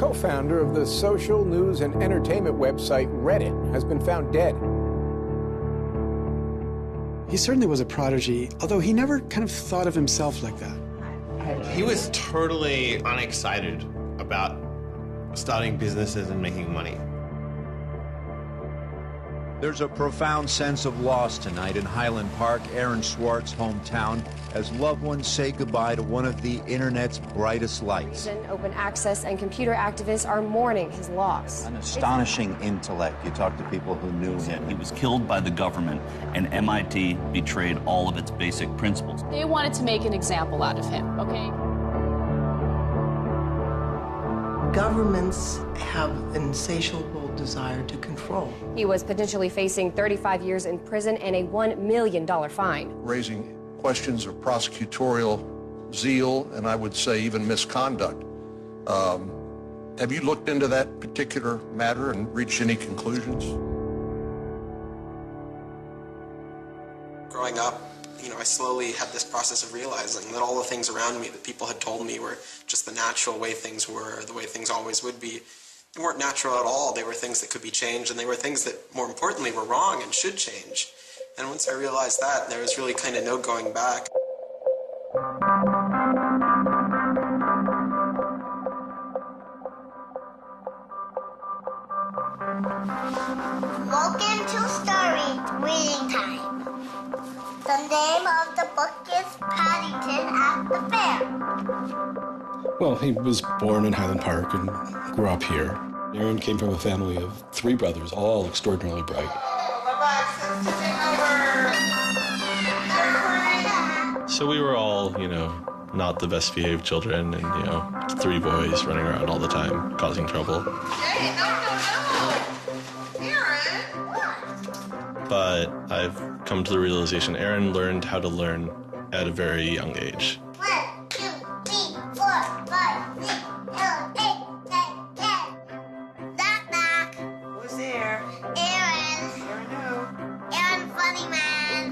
co-founder of the social news and entertainment website Reddit, has been found dead. He certainly was a prodigy, although he never kind of thought of himself like that. He was totally unexcited about starting businesses and making money. There's a profound sense of loss tonight in Highland Park, Aaron Swartz's hometown, as loved ones say goodbye to one of the internet's brightest lights. Open access and computer activists are mourning his loss. An astonishing intellect. You talk to people who knew him. He was killed by the government, and MIT betrayed all of its basic principles. They wanted to make an example out of him, okay? Governments have an insatiable desire to control. He was potentially facing 35 years in prison and a $1 million fine. Raising questions of prosecutorial zeal and I would say even misconduct. Have you looked into that particular matter and reached any conclusions? Growing up, I slowly had this process of realizing that all the things around me that people had told me were just the natural way things were, the way things always would be. They weren't natural at all. They were things that could be changed, and they were things that, more importantly, were wrong and should change. And once I realized that, there was really kind of no going back. Welcome to Story Reading Time. The name of the book is Paddington at the Fair. Well, he was born in Highland Park and grew up here. Aaron came from a family of 3 brothers, all extraordinarily bright. So we were all, not the best behaved children and, 3 boys running around all the time, causing trouble. Hey, no. Aaron, what? But I've come to the realization Aaron learned how to learn at a very young age. 1, 2, 3, 4, 5, 6, 7, 8, 9, 10. Knock, knock. Who's there? Aaron. Aaron who? Aaron, funny man.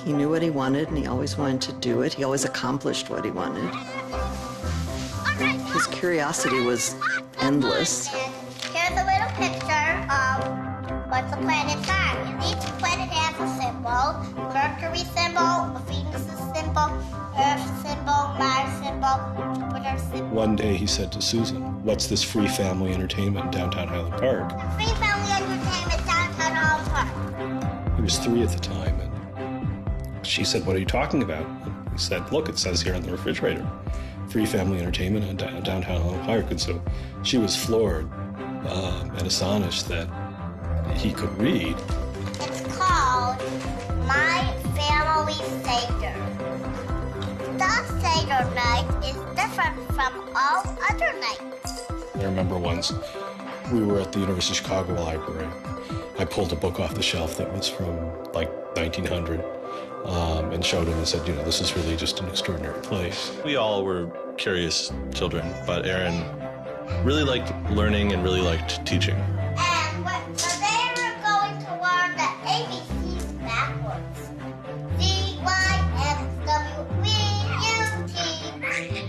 He knew what he wanted, and he always wanted to do it. He always accomplished what he wanted. His curiosity was endless. Here's a little picture of what the planets are. And each planet has a symbol. Mercury symbol, Venus symbol, Earth symbol, Mars symbol, Jupiter symbol. One day he said to Susan, "What's this free family entertainment in downtown Highland Park?" Free family entertainment downtown Highland Park. He was 3 at the time, and she said, "What are you talking about?" And he said, "Look, it says here on the refrigerator, free family entertainment in downtown Highland Park." And so she was floored and astonished that he could read. It's called My Family Seder. The Seder night is different from all other nights. I remember once we were at the University of Chicago Library. I pulled a book off the shelf that was from like 1900 and showed him and said, this is really just an extraordinary place. We all were curious children, but Aaron really liked learning and really liked teaching. And they were going to learn the ABCs backwards. Z-Y-F-W-E-U-T.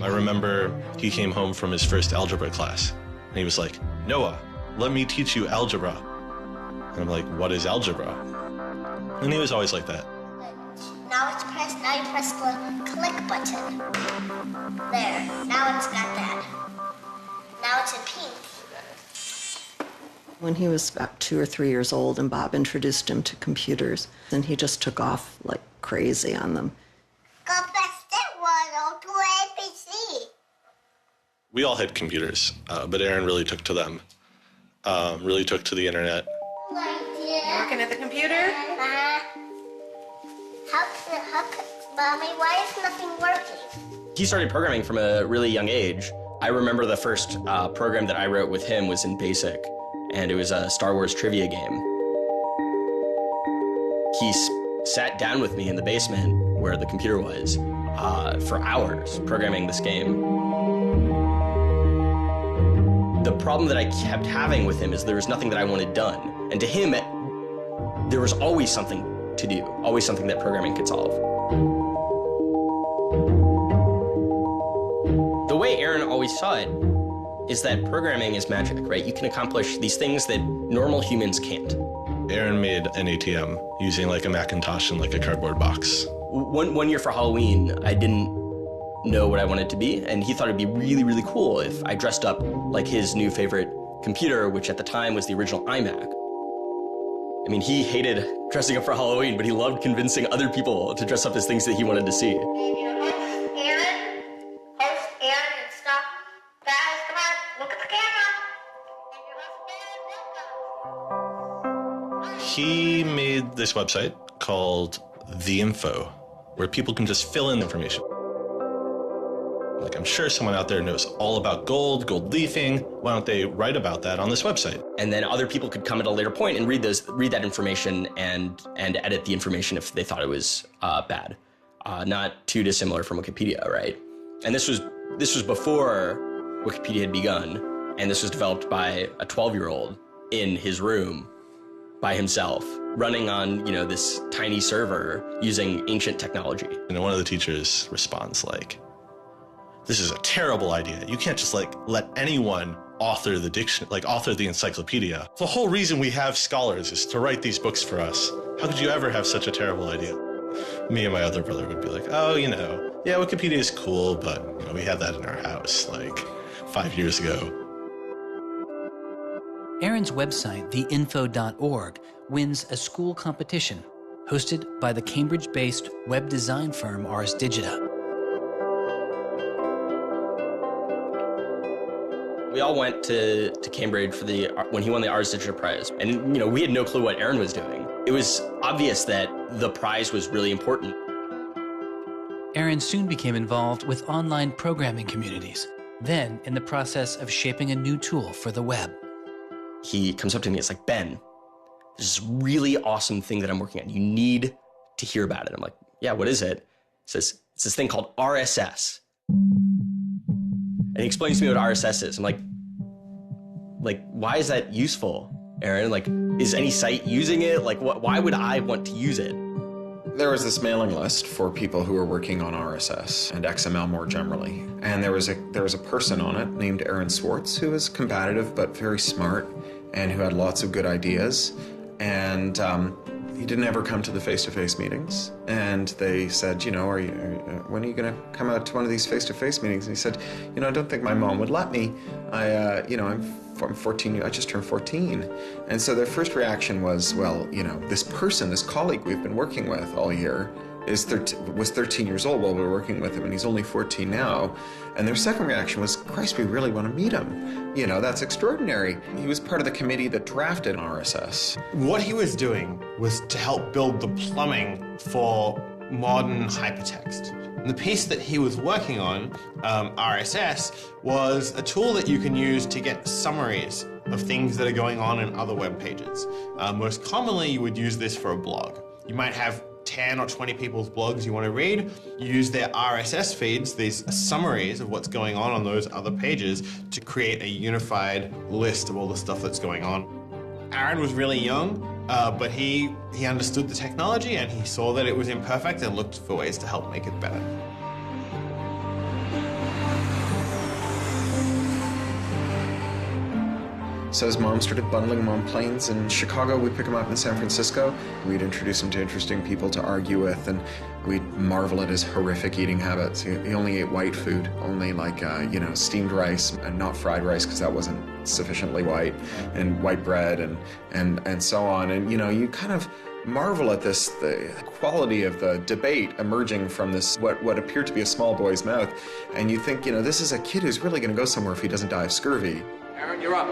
I remember he came home from his first algebra class, and he was like, "Noah, let me teach you algebra." And I'm like, "What is algebra?" And he was always like that. Now you press the click button. There, now it's got that. Now it's in pink. When he was about 2 or 3 years old, and Bob introduced him to computers, and he just took off like crazy on them. Go fast one to ABC. We all had computers, but Aaron really took to them, really took to the internet. Working at the computer? Mommy, why is nothing working? He started programming from a really young age. I remember the first program that I wrote with him was in BASIC, and it was a Star Wars trivia game. He sat down with me in the basement where the computer was for hours programming this game. The problem that I kept having with him is there was nothing that I wanted done. And to him, there was always something to do, always something that programming could solve. The way Aaron always saw it is that programming is magic, right? You can accomplish these things that normal humans can't. Aaron made an ATM using like a Macintosh and like a cardboard box. One year for Halloween, I didn't know what I wanted to be, and he thought it'd be really, really cool if I dressed up like his new favorite computer, which at the time was the original iMac. I mean, he hated dressing up for Halloween, but he loved convincing other people to dress up as things that he wanted to see. He made this website called The Info, where people can just fill in information. Like, I'm sure someone out there knows all about gold leafing. Why don't they write about that on this website? And then other people could come at a later point and read that information and edit the information if they thought it was bad. Not too dissimilar from Wikipedia, right? And this was before Wikipedia had begun, and this was developed by a 12-year-old in his room by himself, running on, this tiny server using ancient technology. And one of the teachers responds like, "This is a terrible idea. You can't just let anyone author the encyclopedia. The whole reason we have scholars is to write these books for us. How could you ever have such a terrible idea?" Me and my other brother would be like, "Oh, yeah, Wikipedia is cool, but we had that in our house like 5 years ago." Aaron's website, theinfo.org, wins a school competition hosted by the Cambridge-based web design firm Ars Digita. We all went to Cambridge for when he won the Ars Digita Prize. And, we had no clue what Aaron was doing. It was obvious that the prize was really important. Aaron soon became involved with online programming communities, then in the process of shaping a new tool for the web. He comes up to me, it's like, "Ben, there's this really awesome thing that I'm working on. You need to hear about it." I'm like, "Yeah, what is it?" He says, "It's this thing called RSS." And he explains to me what RSS is. I'm like, why is that useful, Aaron? Like, is any site using it? Like, why would I want to use it? There was this mailing list for people who were working on RSS and XML more generally. And there was a person on it named Aaron Swartz who was combative but very smart and who had lots of good ideas. And he didn't ever come to the face-to-face meetings. And they said, when are you going to come out to one of these face-to-face meetings? And he said, I don't think my mom would let me. I'm 14, I just turned 14. And so their first reaction was, well, this colleague we've been working with all year was 13 years old while we were working with him, and he's only 14 now. And their second reaction was, Christ, we really want to meet him. That's extraordinary. He was part of the committee that drafted RSS. What he was doing was to help build the plumbing for modern hypertext. And the piece that he was working on, RSS, was a tool that you can use to get summaries of things that are going on in other web pages. Most commonly, you would use this for a blog. You might have 10 or 20 people's blogs you want to read. You use their RSS feeds, these summaries of what's going on those other pages, to create a unified list of all the stuff that's going on. Aaron was really young, but he understood the technology and he saw that it was imperfect and looked for ways to help make it better. So his mom started bundling him on planes in Chicago. We'd pick him up in San Francisco. We'd introduce him to interesting people to argue with, and we'd marvel at his horrific eating habits. He only ate white food, only steamed rice and not fried rice because that wasn't sufficiently white, and white bread and so on. And you kind of marvel at the quality of the debate emerging from this, what appeared to be a small boy's mouth. And you think, this is a kid who's really going to go somewhere if he doesn't die of scurvy. Aaron, you're up.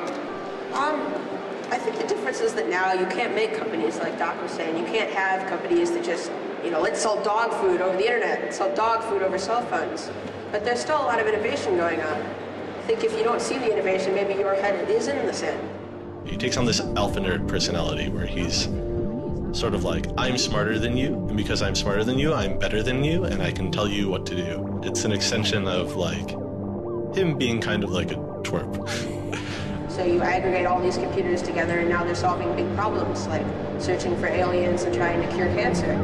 I think the difference is that now you can't make companies like Doc was saying. You can't have companies that just, let's sell dog food over the internet, let's sell dog food over cell phones. But there's still a lot of innovation going on. I think if you don't see the innovation, maybe your head isn't in the sand. He takes on this alpha nerd personality where he's sort of like, I'm smarter than you, and because I'm smarter than you, I'm better than you, and I can tell you what to do. It's an extension of him being kind of like a twerp. So you aggregate all these computers together and now they're solving big problems like searching for aliens and trying to cure cancer.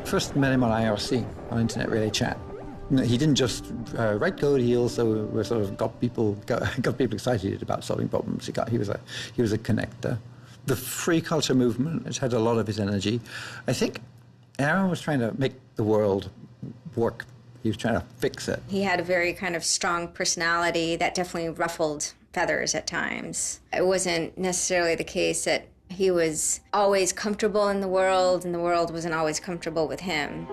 First met him on IRC, on Internet Relay Chat. He didn't just write code. He also sort of got people excited about solving problems. He was a connector. The free culture movement has had a lot of his energy. I think Aaron was trying to make the world work. He was trying to fix it. He had a very kind of strong personality that definitely ruffled feathers at times. It wasn't necessarily the case that he was always comfortable in the world and the world wasn't always comfortable with him.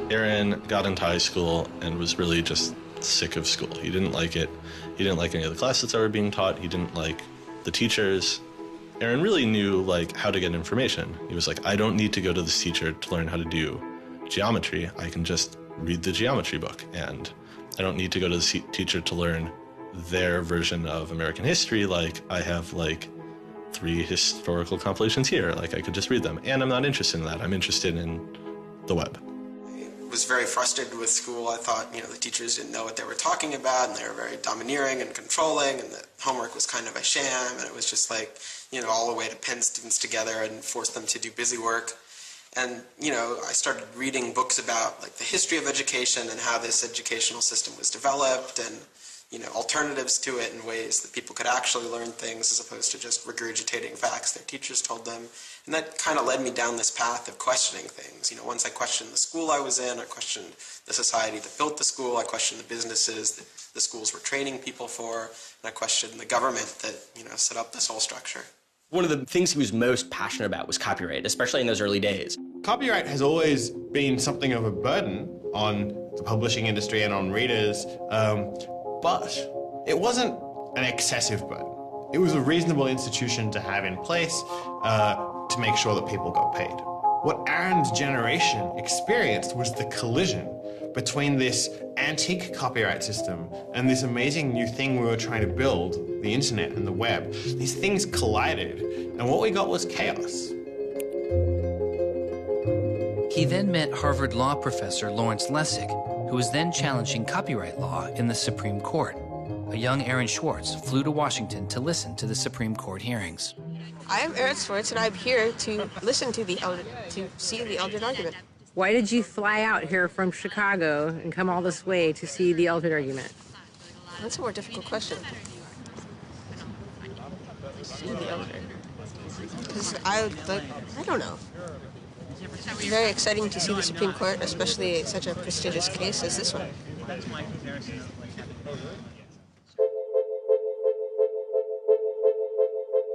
Aaron got into high school and was really just sick of school. He didn't like it. He didn't like any of the classes that were being taught. He didn't like the teachers. Aaron really knew how to get information. He was like, I don't need to go to this teacher to learn how to do geometry. I can just read the geometry book, and I don't need to go to the teacher to learn their version of American history. I have 3 historical compilations here. I could just read them, and I'm not interested in that. I'm interested in the web. I was very frustrated with school. I thought, the teachers didn't know what they were talking about, and they were very domineering and controlling, and the homework was kind of a sham, and it was just all a way to pin students together and force them to do busy work. And, I started reading books about the history of education and how this educational system was developed, and alternatives to it in ways that people could actually learn things as opposed to just regurgitating facts their teachers told them. And that kind of led me down this path of questioning things. Once I questioned the school I was in, I questioned the society that built the school, I questioned the businesses that the schools were training people for, and I questioned the government that, set up this whole structure. One of the things he was most passionate about was copyright, especially in those early days. Copyright has always been something of a burden on the publishing industry and on readers, but it wasn't an excessive burden. It was a reasonable institution to have in place to make sure that people got paid. What Aaron's generation experienced was the collision between this antique copyright system and this amazing new thing we were trying to build, the internet and the web. These things collided, and what we got was chaos. He then met Harvard law professor Lawrence Lessig, who was then challenging copyright law in the Supreme Court. A young Aaron Swartz flew to Washington to listen to the Supreme Court hearings. I am Aaron Swartz, and I'm here to listen to see the Eldred argument. Why did you fly out here from Chicago and come all this way to see the Eldred argument? That's a more difficult question. See the Eldred. Because I don't know. It's very exciting to see the Supreme Court, especially such a prestigious case as this one.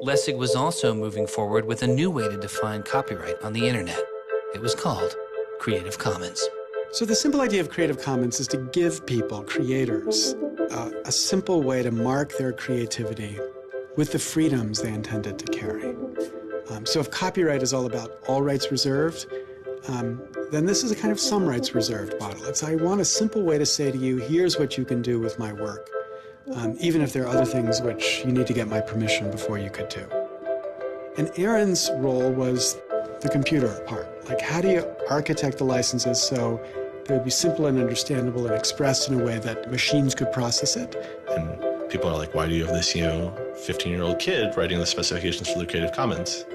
Lessig was also moving forward with a new way to define copyright on the internet. It was called Creative Commons. So the simple idea of Creative Commons is to give people, creators, a simple way to mark their creativity with the freedoms they intended to carry. So if copyright is all about all rights reserved, then this is a kind of some rights reserved model. It's I want a simple way to say to you, here's what you can do with my work, even if there are other things which you need to get my permission before you could do. And Aaron's role was the computer part. How do you architect the licenses so they would be simple and understandable and expressed in a way that machines could process it? And people are like, why do you have this, 15-year-old kid writing the specifications for the Creative Commons?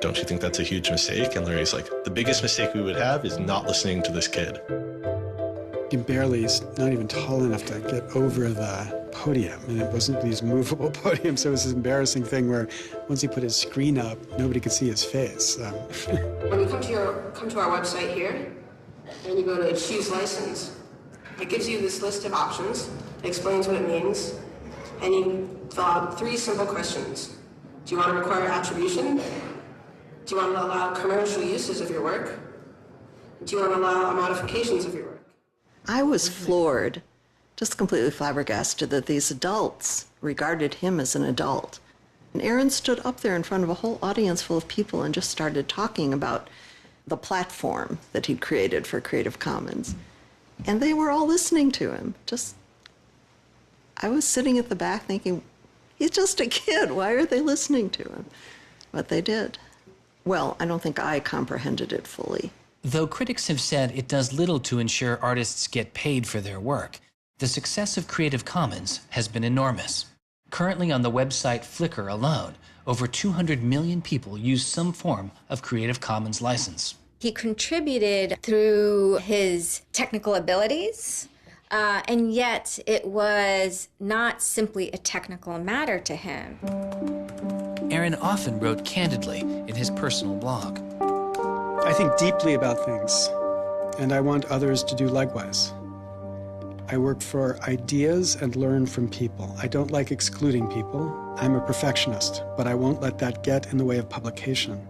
Don't you think that's a huge mistake? And Larry's like, the biggest mistake we would have is not listening to this kid. He's not even tall enough to get over the podium, and it wasn't these movable podiums, so it was this embarrassing thing where once he put his screen up, nobody could see his face. When you come to our website here, and you go to choose license, it gives you this list of options, it explains what it means, and you fill out 3 simple questions. Do you want to require attribution? Do you want to allow commercial uses of your work? Do you want to allow modifications of your work? I was floored, just completely flabbergasted that these adults regarded him as an adult. And Aaron stood up there in front of a whole audience full of people and just started talking about the platform that he'd created for Creative Commons. And they were all listening to him. I was sitting at the back thinking, he's just a kid. Why are they listening to him? But they did. Well, I don't think I comprehended it fully. Though critics have said it does little to ensure artists get paid for their work, the success of Creative Commons has been enormous. Currently on the website Flickr alone, over 200 million people use some form of Creative Commons license. He contributed through his technical abilities, and yet it was not simply a technical matter to him. Aaron often wrote candidly in his personal blog. I think deeply about things, and I want others to do likewise. I work for ideas and learn from people. I don't like excluding people. I'm a perfectionist, but I won't let that get in the way of publication.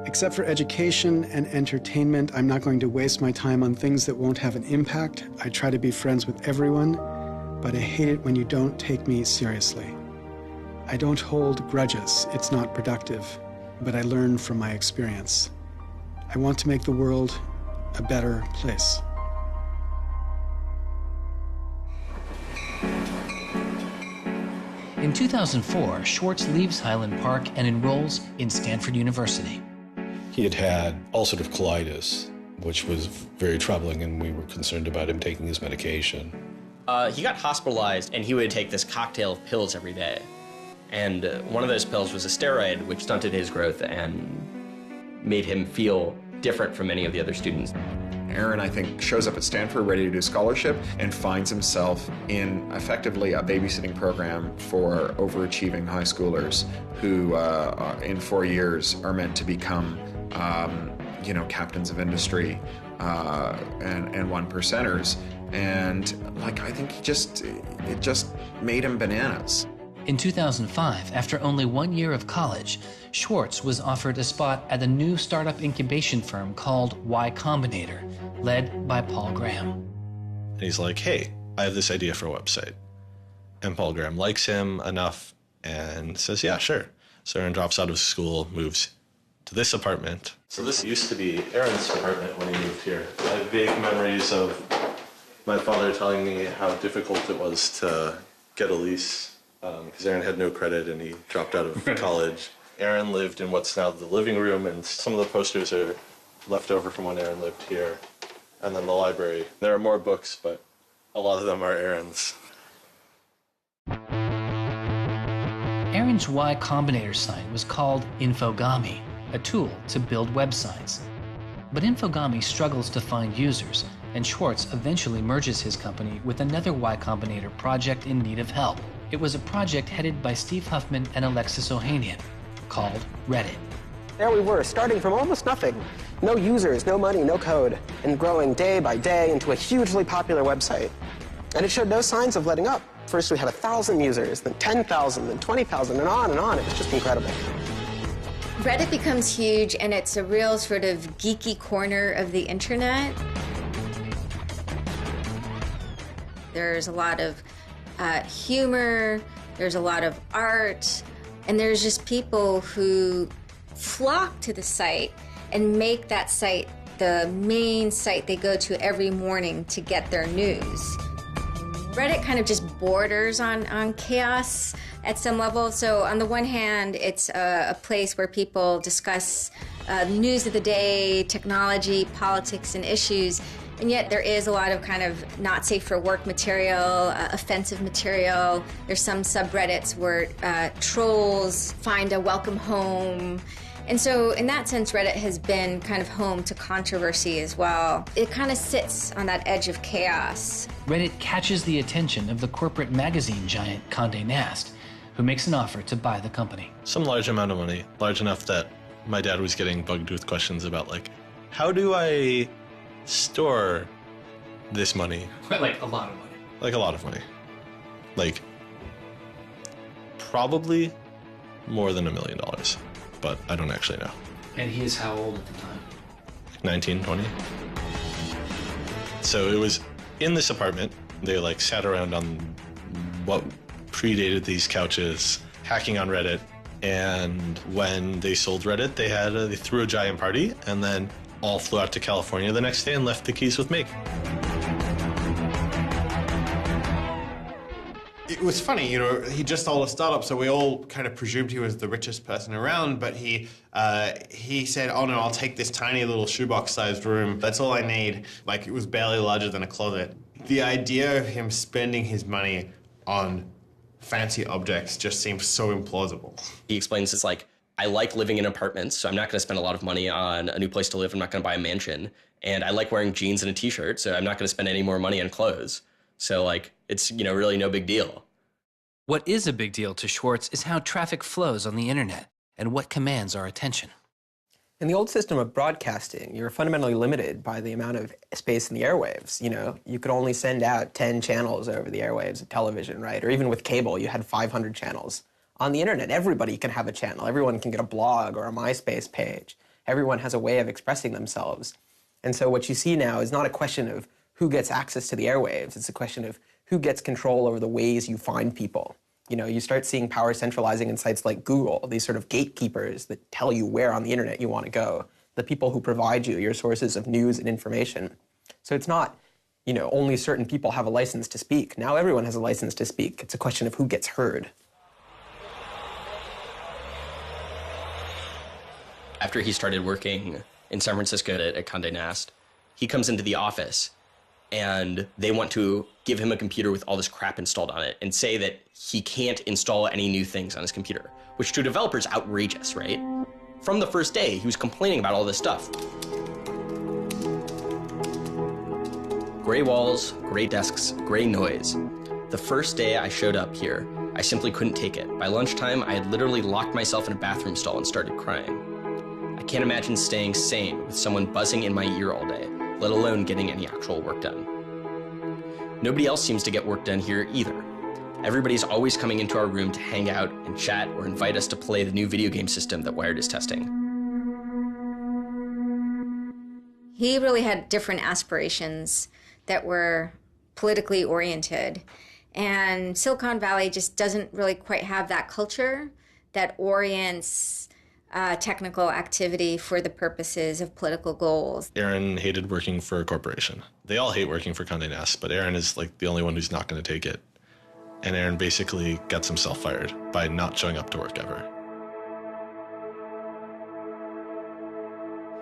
Except for education and entertainment, I'm not going to waste my time on things that won't have an impact. I try to be friends with everyone, but I hate it when you don't take me seriously. I don't hold grudges. It's not productive, but I learn from my experience. I want to make the world a better place. In 2004, Schwartz leaves Highland Park and enrolls in Stanford University. He had had ulcerative colitis, which was very troubling, and we were concerned about him taking his medication. He got hospitalized, and he would take this cocktail of pills every day. And one of those pills was a steroid, which stunted his growth and made him feel different from many of the other students. Aaron, I think, shows up at Stanford ready to do scholarship and finds himself in effectively a babysitting program for overachieving high schoolers who, in 4 years, are meant to become, captains of industry and one percenters. And I think it just made him bananas. In 2005, after only 1 year of college, Schwartz was offered a spot at a new startup incubation firm called Y Combinator, led by Paul Graham. And he's like, hey, I have this idea for a website. And Paul Graham likes him enough and says, yeah, sure. So Aaron drops out of school, moves to this apartment. So this used to be Aaron's apartment when he moved here. I have vague memories of my father telling me how difficult it was to get a lease because Aaron had no credit and he dropped out of college. Aaron lived in what's now the living room, and some of the posters are left over from when Aaron lived here. And then the library. There are more books, but a lot of them are Aaron's. Aaron's Y Combinator site was called Infogami, a tool to build websites. But Infogami struggles to find users, and Schwartz eventually merges his company with another Y Combinator project in need of help. It was a project headed by Steve Huffman and Alexis Ohanian, called Reddit. There we were, starting from almost nothing. No users, no money, no code, and growing day by day into a hugely popular website. And it showed no signs of letting up. First we had 1,000 users, then 10,000, then 20,000, and on and on. It was just incredible. Reddit becomes huge, and it's a real sort of geeky corner of the internet. There's a lot of humor, there's a lot of art, and there's just people who flock to the site and make that site the main site they go to every morning to get their news. Reddit kind of just borders on chaos at some level. So on the one hand, it's a place where people discuss news of the day, technology, politics, and issues. And yet there is a lot of kind of not safe for work material, offensive material. There's some subreddits where trolls find a welcome home. And so in that sense, Reddit has been kind of home to controversy as well. It kind of sits on that edge of chaos. Reddit catches the attention of the corporate magazine giant Condé Nast, who makes an offer to buy the company. Some large amount of money, large enough that my dad was getting bugged with questions about how do I store this money? Like a lot of money. Like a lot of money. Probably more than $1 million, but I don't actually know. And he is how old at the time? 19, 20. So it was in this apartment. They sat around on what predated these couches, hacking on Reddit. And when they sold Reddit, they threw a giant party, and then all flew out to California the next day and left the keys with me. It was funny, he just sold a startup, so we all kind of presumed he was the richest person around, but he said, oh no, I'll take this tiny little shoebox-sized room. That's all I need. It was barely larger than a closet. The idea of him spending his money on fancy objects just seems so implausible. He explains it's I like living in apartments, so I'm not going to spend a lot of money on a new place to live. I'm not going to buy a mansion. And I like wearing jeans and a t-shirt, so I'm not going to spend any more money on clothes. So like, it's, really no big deal. What is a big deal to Schwartz is how traffic flows on the internet and what commands our attention. In the old system of broadcasting, you were fundamentally limited by the amount of space in the airwaves. You could only send out 10 channels over the airwaves of television, right? Or even with cable, you had 500 channels. On the internet, everybody can have a channel. Everyone can get a blog or a MySpace page. Everyone has a way of expressing themselves. And so what you see now is not a question of who gets access to the airwaves. It's a question of who gets control over the ways you find people. You start seeing power centralizing in sites like Google, these sort of gatekeepers that tell you where on the internet you want to go, the people who provide you your sources of news and information. So it's not, only certain people have a license to speak. Now everyone has a license to speak. It's a question of who gets heard. After he started working in San Francisco at Condé Nast, he comes into the office and they want to give him a computer with all this crap installed on it and say that he can't install any new things on his computer, which to developers outrageous, right? From the first day, he was complaining about all this stuff. Gray walls, gray desks, gray noise. The first day I showed up here, I simply couldn't take it. By lunchtime, I had literally locked myself in a bathroom stall and started crying. I can't imagine staying sane with someone buzzing in my ear all day, let alone getting any actual work done. Nobody else seems to get work done here either. Everybody's always coming into our room to hang out and chat or invite us to play the new video game system that Wired is testing. He really had different aspirations that were politically oriented. And Silicon Valley just doesn't really quite have that culture that orients technical activity for the purposes of political goals. Aaron hated working for a corporation. They all hate working for Condé Nast, but Aaron is like the only one who's not going to take it. And Aaron basically gets himself fired by not showing up to work ever.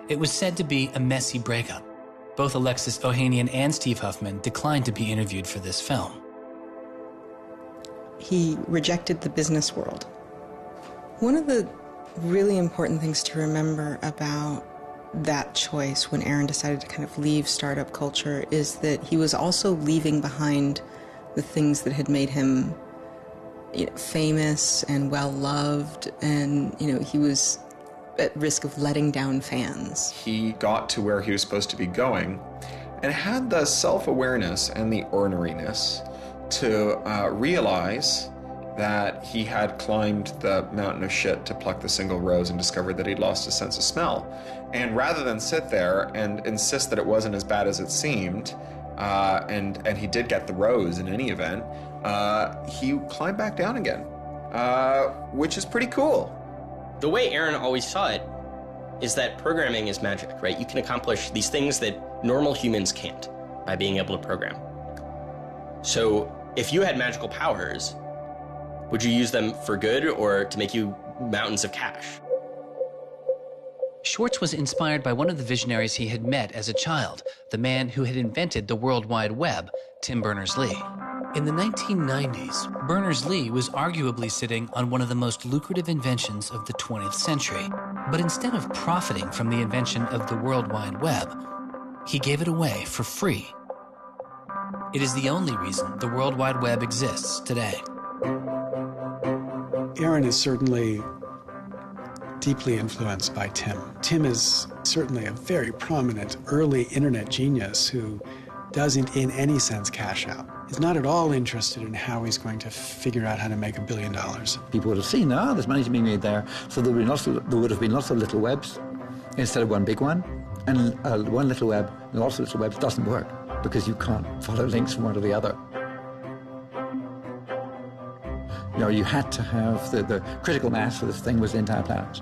It was said to be a messy breakup. Both Alexis Ohanian and Steve Huffman declined to be interviewed for this film. He rejected the business world. One of the really important things to remember about that choice when Aaron decided to kind of leave startup culture is that he was also leaving behind the things that had made him famous and well-loved, and he was at risk of letting down fans. He got to where he was supposed to be going and had the self-awareness and the orneriness to realize that he had climbed the mountain of shit to pluck the single rose and discovered that he'd lost his sense of smell. And rather than sit there and insist that it wasn't as bad as it seemed, and he did get the rose in any event, he climbed back down again, which is pretty cool. The way Aaron always saw it is that programming is magic, right? You can accomplish these things that normal humans can't by being able to program. So if you had magical powers, would you use them for good or to make you mountains of cash? Schwartz was inspired by one of the visionaries he had met as a child, the man who had invented the World Wide Web, Tim Berners-Lee. In the 1990s, Berners-Lee was arguably sitting on one of the most lucrative inventions of the 20th century. But instead of profiting from the invention of the World Wide Web, he gave it away for free. It is the only reason the World Wide Web exists today. Aaron is certainly deeply influenced by Tim. Tim is certainly a very prominent early internet genius who doesn't in any sense cash out. He's not at all interested in how he's going to figure out how to make $1 billion. People would have seen, there's money to be made there. So there would have been lots of little webs instead of one big one. And one little web and lots of little webs doesn't work because you can't follow links from one to the other. You had to have the critical mass for this thing was the entire planet.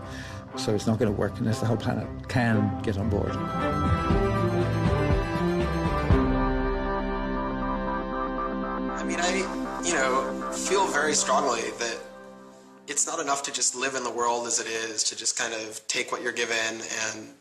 So it's not going to work unless the whole planet can get on board. I mean, I feel very strongly that it's not enough to just live in the world as it is, to just kind of take what you're given and,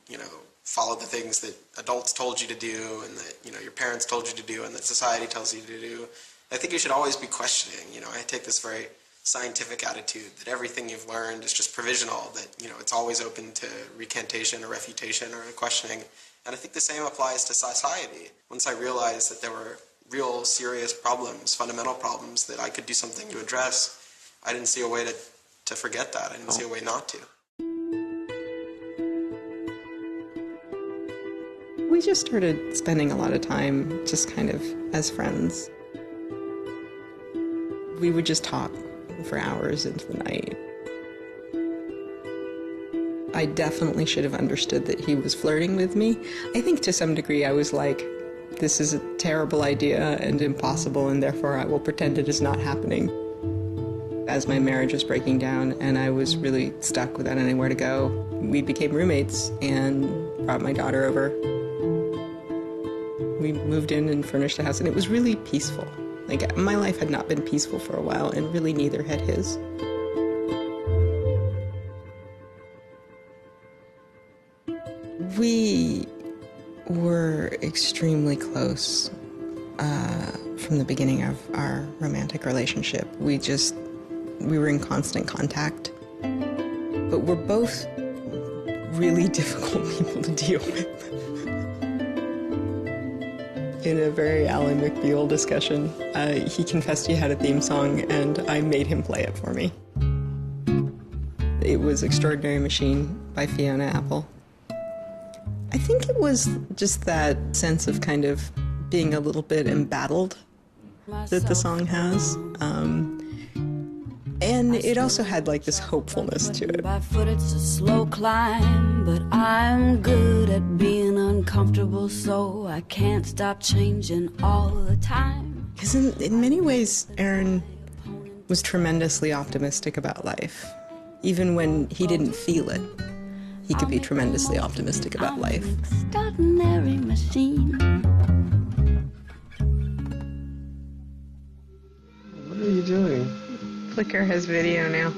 follow the things that adults told you to do and that, your parents told you to do and that society tells you to do. I think you should always be questioning. I take this very scientific attitude that everything you've learned is just provisional, that, you know, it's always open to recantation or refutation or questioning. And I think the same applies to society. Once I realized that there were real serious problems, fundamental problems that I could do something to address, I didn't see a way to forget that. I didn't see a way not to. We just started spending a lot of time just kind of as friends. We would just talk for hours into the night. I definitely should have understood that he was flirting with me. I think to some degree I was like, this is a terrible idea and impossible, and therefore I will pretend it is not happening. As my marriage was breaking down and I was really stuck without anywhere to go, we became roommates and brought my daughter over. We moved in and furnished a house, and it was really peaceful. Like, my life had not been peaceful for a while, and really neither had his. We were extremely close from the beginning of our romantic relationship. We were in constant contact. But we're both really difficult people to deal with. In a very Ally McBeal discussion, he confessed he had a theme song, and I made him play it for me. It was Extraordinary Machine by Fiona Apple. I think it was just that sense of kind of being a little bit embattled that the song has. And it also had like this hopefulness to it. By foot it's a slow climb, but I'm good at being uncomfortable, so I can't stop changing all the time. Because in many ways, Aaron was tremendously optimistic about life. Even when he didn't feel it, he could be tremendously optimistic about life. Extraordinary machine. What are you doing? Flickr has video now.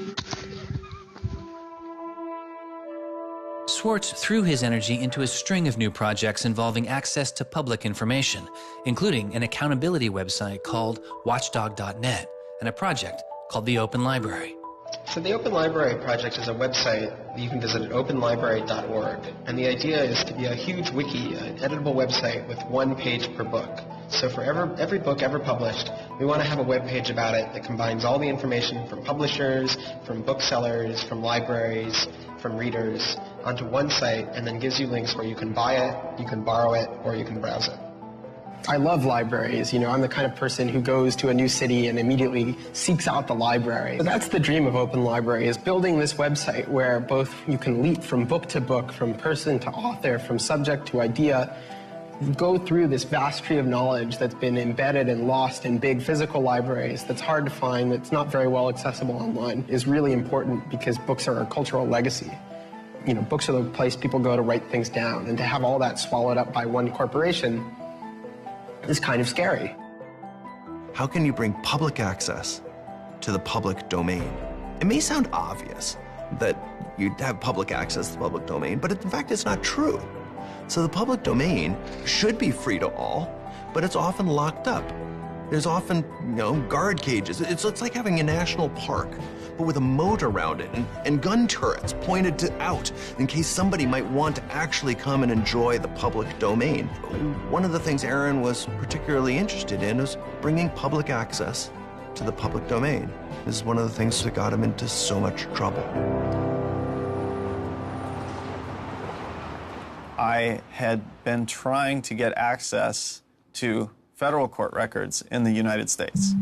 Schwartz threw his energy into a string of new projects involving access to public information, including an accountability website called watchdog.net and a project called the Open Library. So the Open Library project is a website that you can visit at openlibrary.org. And the idea is to be a huge wiki, an editable website with one page per book. So for every book ever published, we want to have a web page about it that combines all the information from publishers, from booksellers, from libraries, from readers onto one site, and then gives you links where you can buy it, you can borrow it, or you can browse it. I love libraries. You know, I'm the kind of person who goes to a new city and immediately seeks out the library. So that's the dream of Open Library, is building this website where both you can leap from book to book, from person to author, from subject to idea, go through this vast tree of knowledge that's been embedded and lost in big physical libraries that's hard to find, that's not very well accessible online, is really important because books are a cultural legacy. You know, books are the place people go to write things down, and to have all that swallowed up by one corporation is kind of scary. How can you bring public access to the public domain? It may sound obvious that you'd have public access to the public domain, but in fact it's not true. So the public domain should be free to all, but it's often locked up. There's often, guard cages. It's like having a national park, but with a moat around it and gun turrets pointed out in case somebody might want to actually come and enjoy the public domain. One of the things Aaron was particularly interested in was bringing public access to the public domain. This is one of the things that got him into so much trouble. I had been trying to get access to federal court records in the United States.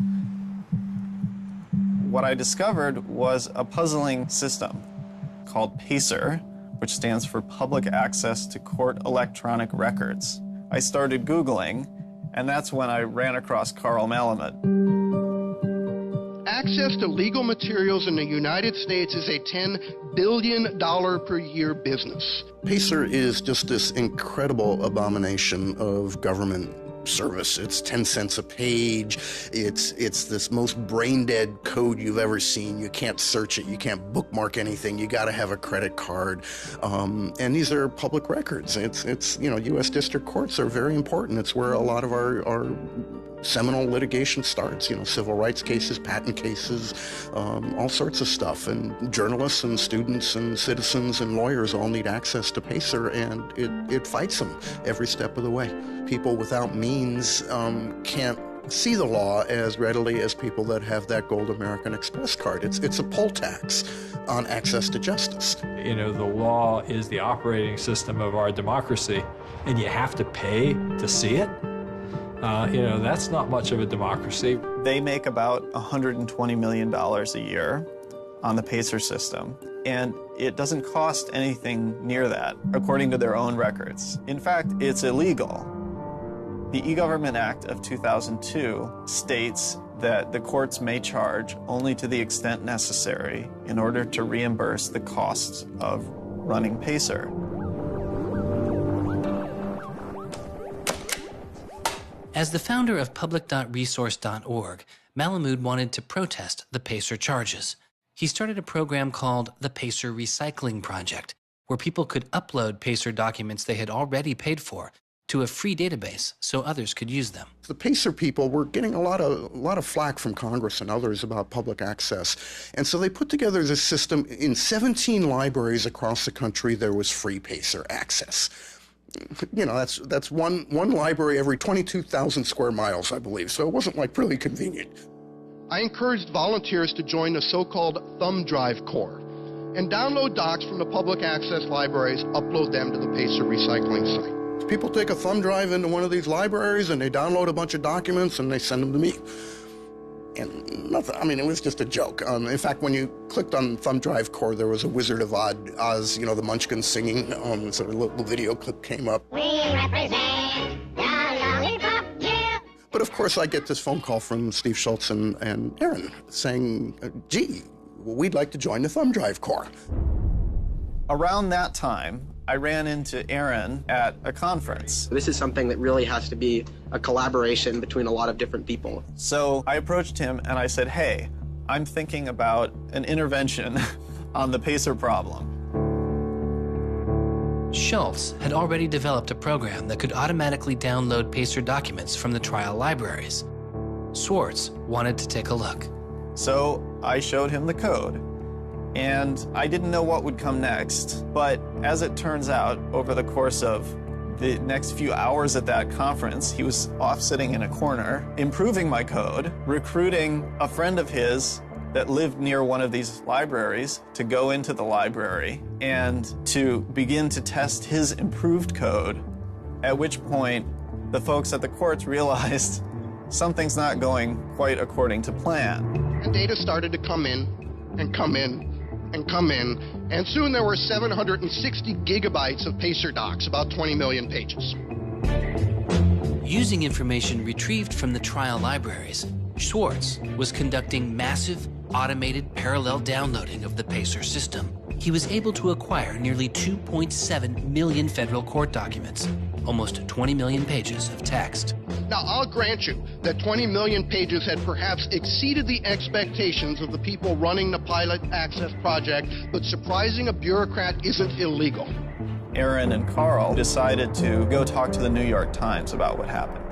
What I discovered was a puzzling system called PACER, which stands for Public Access to Court Electronic Records. I started Googling, and that's when I ran across Carl Malamud. Access to legal materials in the United States is a $10 billion per year business. PACER is just this incredible abomination of government service. It's 10 cents a page. It's this most brain-dead code you've ever seen. You can't search it. You can't bookmark anything. You got to have a credit card. And these are public records. It's U.S. district courts are very important. It's where a lot of our seminal litigation starts, civil rights cases, patent cases, all sorts of stuff. And journalists and students and citizens and lawyers all need access to PACER, and it fights them every step of the way. People without means can't see the law as readily as people that have that gold American Express card. It's a poll tax on access to justice. The law is the operating system of our democracy, and you have to pay to see it. That's not much of a democracy. They make about $120 million a year on the PACER system, and it doesn't cost anything near that, according to their own records. In fact, it's illegal. The E-Government Act of 2002 states that the courts may charge only to the extent necessary in order to reimburse the costs of running PACER. As the founder of public.resource.org, Malamud wanted to protest the PACER charges. He started a program called the PACER Recycling Project, where people could upload PACER documents they had already paid for to a free database so others could use them. The PACER people were getting a lot of flack from Congress and others about public access. And so they put together this system. In 17 libraries across the country, there was free PACER access. That's one library every 22,000 square miles, I believe. So it wasn't really convenient. I encouraged volunteers to join the so-called Thumb Drive Corps and download docs from the public access libraries, upload them to the PACER recycling site. People take a thumb drive into one of these libraries and they download a bunch of documents and they send them to me. And nothing, it was just a joke. In fact, when you clicked on Thumb Drive Core, there was a Wizard of Oz, the Munchkins singing, so a little video clip came up. We represent the lollipop, yeah. But of course, I get this phone call from Steve Schultz and Aaron saying, gee, we'd like to join the Thumb Drive Corps. Around that time, I ran into Aaron at a conference. This is something that really has to be a collaboration between a lot of different people. So I approached him and I said, hey, I'm thinking about an intervention on the PACER problem. Schultz had already developed a program that could automatically download PACER documents from the trial libraries. Swartz wanted to take a look. So I showed him the code. And I didn't know what would come next, but as it turns out, over the course of the next few hours at that conference, he was off sitting in a corner, improving my code, recruiting a friend of his that lived near one of these libraries to go into the library and to begin to test his improved code, at which point the folks at the courts realized something's not going quite according to plan. And data started to come in and come in and come in, and soon there were 760 gigabytes of PACER docs, about 20 million pages. Using information retrieved from the trial libraries, Swartz was conducting massive, automated parallel downloading of the PACER system. He was able to acquire nearly 2.7 million federal court documents, almost 20 million pages of text. Now, I'll grant you that 20 million pages had perhaps exceeded the expectations of the people running the Pilot Access Project, but surprising a bureaucrat isn't illegal. Aaron and Carl decided to go talk to the New York Times about what happened.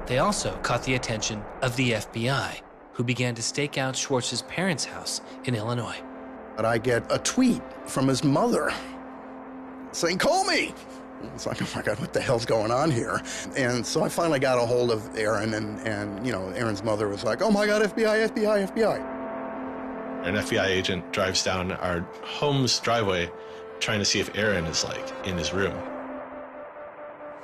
They also caught the attention of the FBI, who began to stake out Schwartz's parents' house in Illinois. But I get a tweet from his mother saying, call me. It's like, oh my God, what the hell's going on here? And so I finally got a hold of Aaron, and Aaron's mother was like, oh my God, FBI, FBI, FBI. An FBI agent drives down our home's driveway trying to see if Aaron is in his room.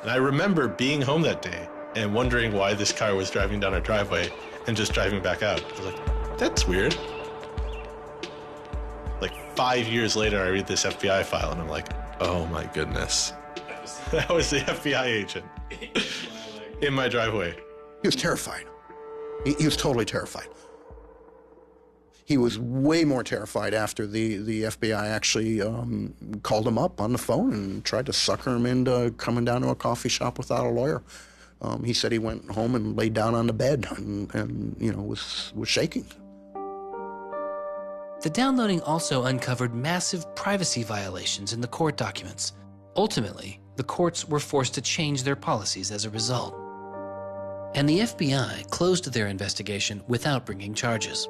And I remember being home that day and wondering why this car was driving down our driveway and just driving back out. I was like, that's weird. 5 years later, I read this FBI file and I'm like, oh my goodness. That was the FBI agent in my driveway. He was terrified. He was totally terrified. He was way more terrified after the FBI actually called him up on the phone and tried to sucker him into coming down to a coffee shop without a lawyer. He said he went home and laid down on the bed and was shaking. The downloading also uncovered massive privacy violations in the court documents. Ultimately, the courts were forced to change their policies as a result. and the FBI closed their investigation without bringing charges.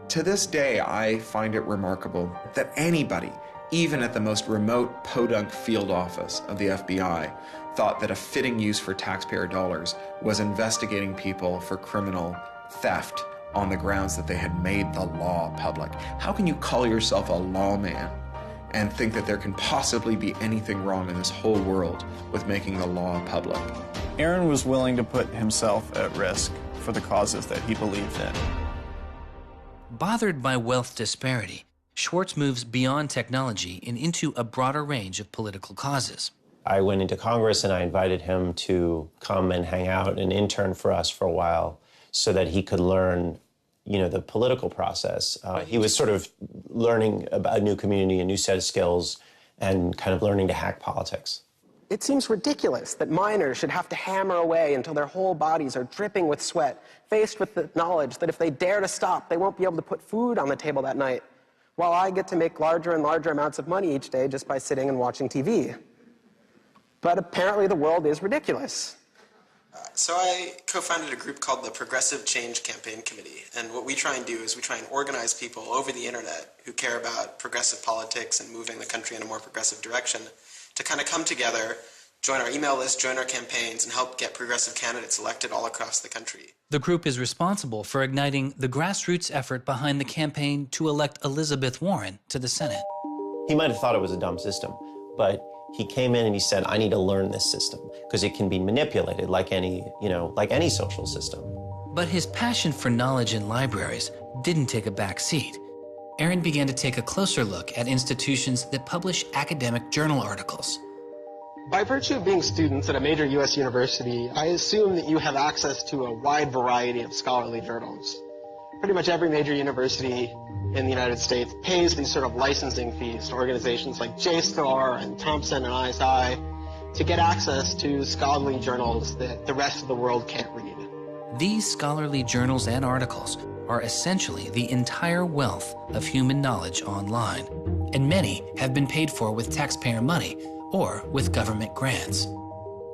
To this day, I find it remarkable that anybody, even at the most remote podunk field office of the FBI, thought that a fitting use for taxpayer dollars was investigating people for criminal theft on the grounds that they had made the law public. How can you call yourself a lawman and think that there can possibly be anything wrong in this whole world with making the law public? Aaron was willing to put himself at risk for the causes that he believed in. Bothered by wealth disparity, Schwartz moves beyond technology and into a broader range of political causes. I went into Congress and I invited him to come and hang out and intern for us for a while so that he could learn, the political process. He was sort of learning about a new community, a new set of skills, and kind of learning to hack politics. It seems ridiculous that miners should have to hammer away until their whole bodies are dripping with sweat, faced with the knowledge that if they dare to stop, they won't be able to put food on the table that night, while I get to make larger and larger amounts of money each day just by sitting and watching TV. But apparently the world is ridiculous. So I co-founded a group called the Progressive Change Campaign Committee, and what we try and do is we try and organize people over the internet who care about progressive politics and moving the country in a more progressive direction to kind of come together, join our email list, join our campaigns, and help get progressive candidates elected all across the country. The group is responsible for igniting the grassroots effort behind the campaign to elect Elizabeth Warren to the Senate. He might have thought it was a dumb system, but he came in and he said, I need to learn this system because it can be manipulated like any social system. But his passion for knowledge in libraries didn't take a back seat. Aaron began to take a closer look at institutions that publish academic journal articles. By virtue of being students at a major U.S. university, I assume that you have access to a wide variety of scholarly journals. Pretty much every major university in the United States pays these sort of licensing fees to organizations like JSTOR and Thomson and ISI to get access to scholarly journals that the rest of the world can't read. These scholarly journals and articles are essentially the entire wealth of human knowledge online, and many have been paid for with taxpayer money or with government grants.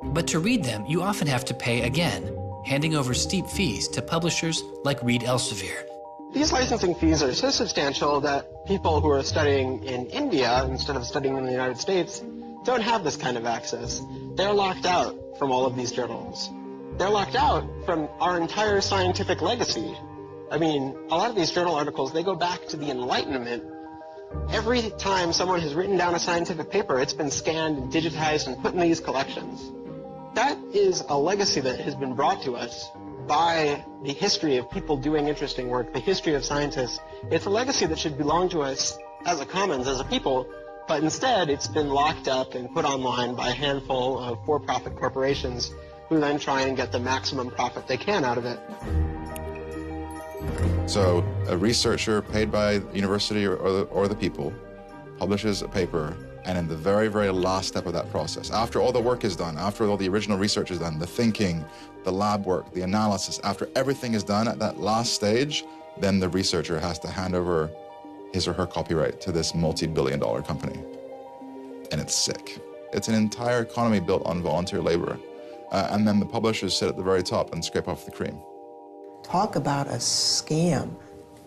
But to read them, you often have to pay again, handing over steep fees to publishers like Reed Elsevier. These licensing fees are so substantial that people who are studying in India instead of studying in the United States don't have this kind of access. They're locked out from all of these journals. They're locked out from our entire scientific legacy. I mean, a lot of these journal articles, they go back to the Enlightenment. Every time someone has written down a scientific paper, it's been scanned and digitized and put in these collections. That is a legacy that has been brought to us by the history of people doing interesting work, the history of scientists. It's a legacy that should belong to us as a commons, as a people, but instead it's been locked up and put online by a handful of for-profit corporations who then try and get the maximum profit they can out of it. So a researcher paid by the university or the people publishes a paper, and in the very, very last step of that process, after all the work is done, after all the original research is done, the thinking, the lab work, the analysis, after everything is done at that last stage, then the researcher has to hand over his or her copyright to this multi-billion-dollar company. And it's sick. It's an entire economy built on volunteer labor. And then the publishers sit at the very top and scrape off the cream. Talk about a scam.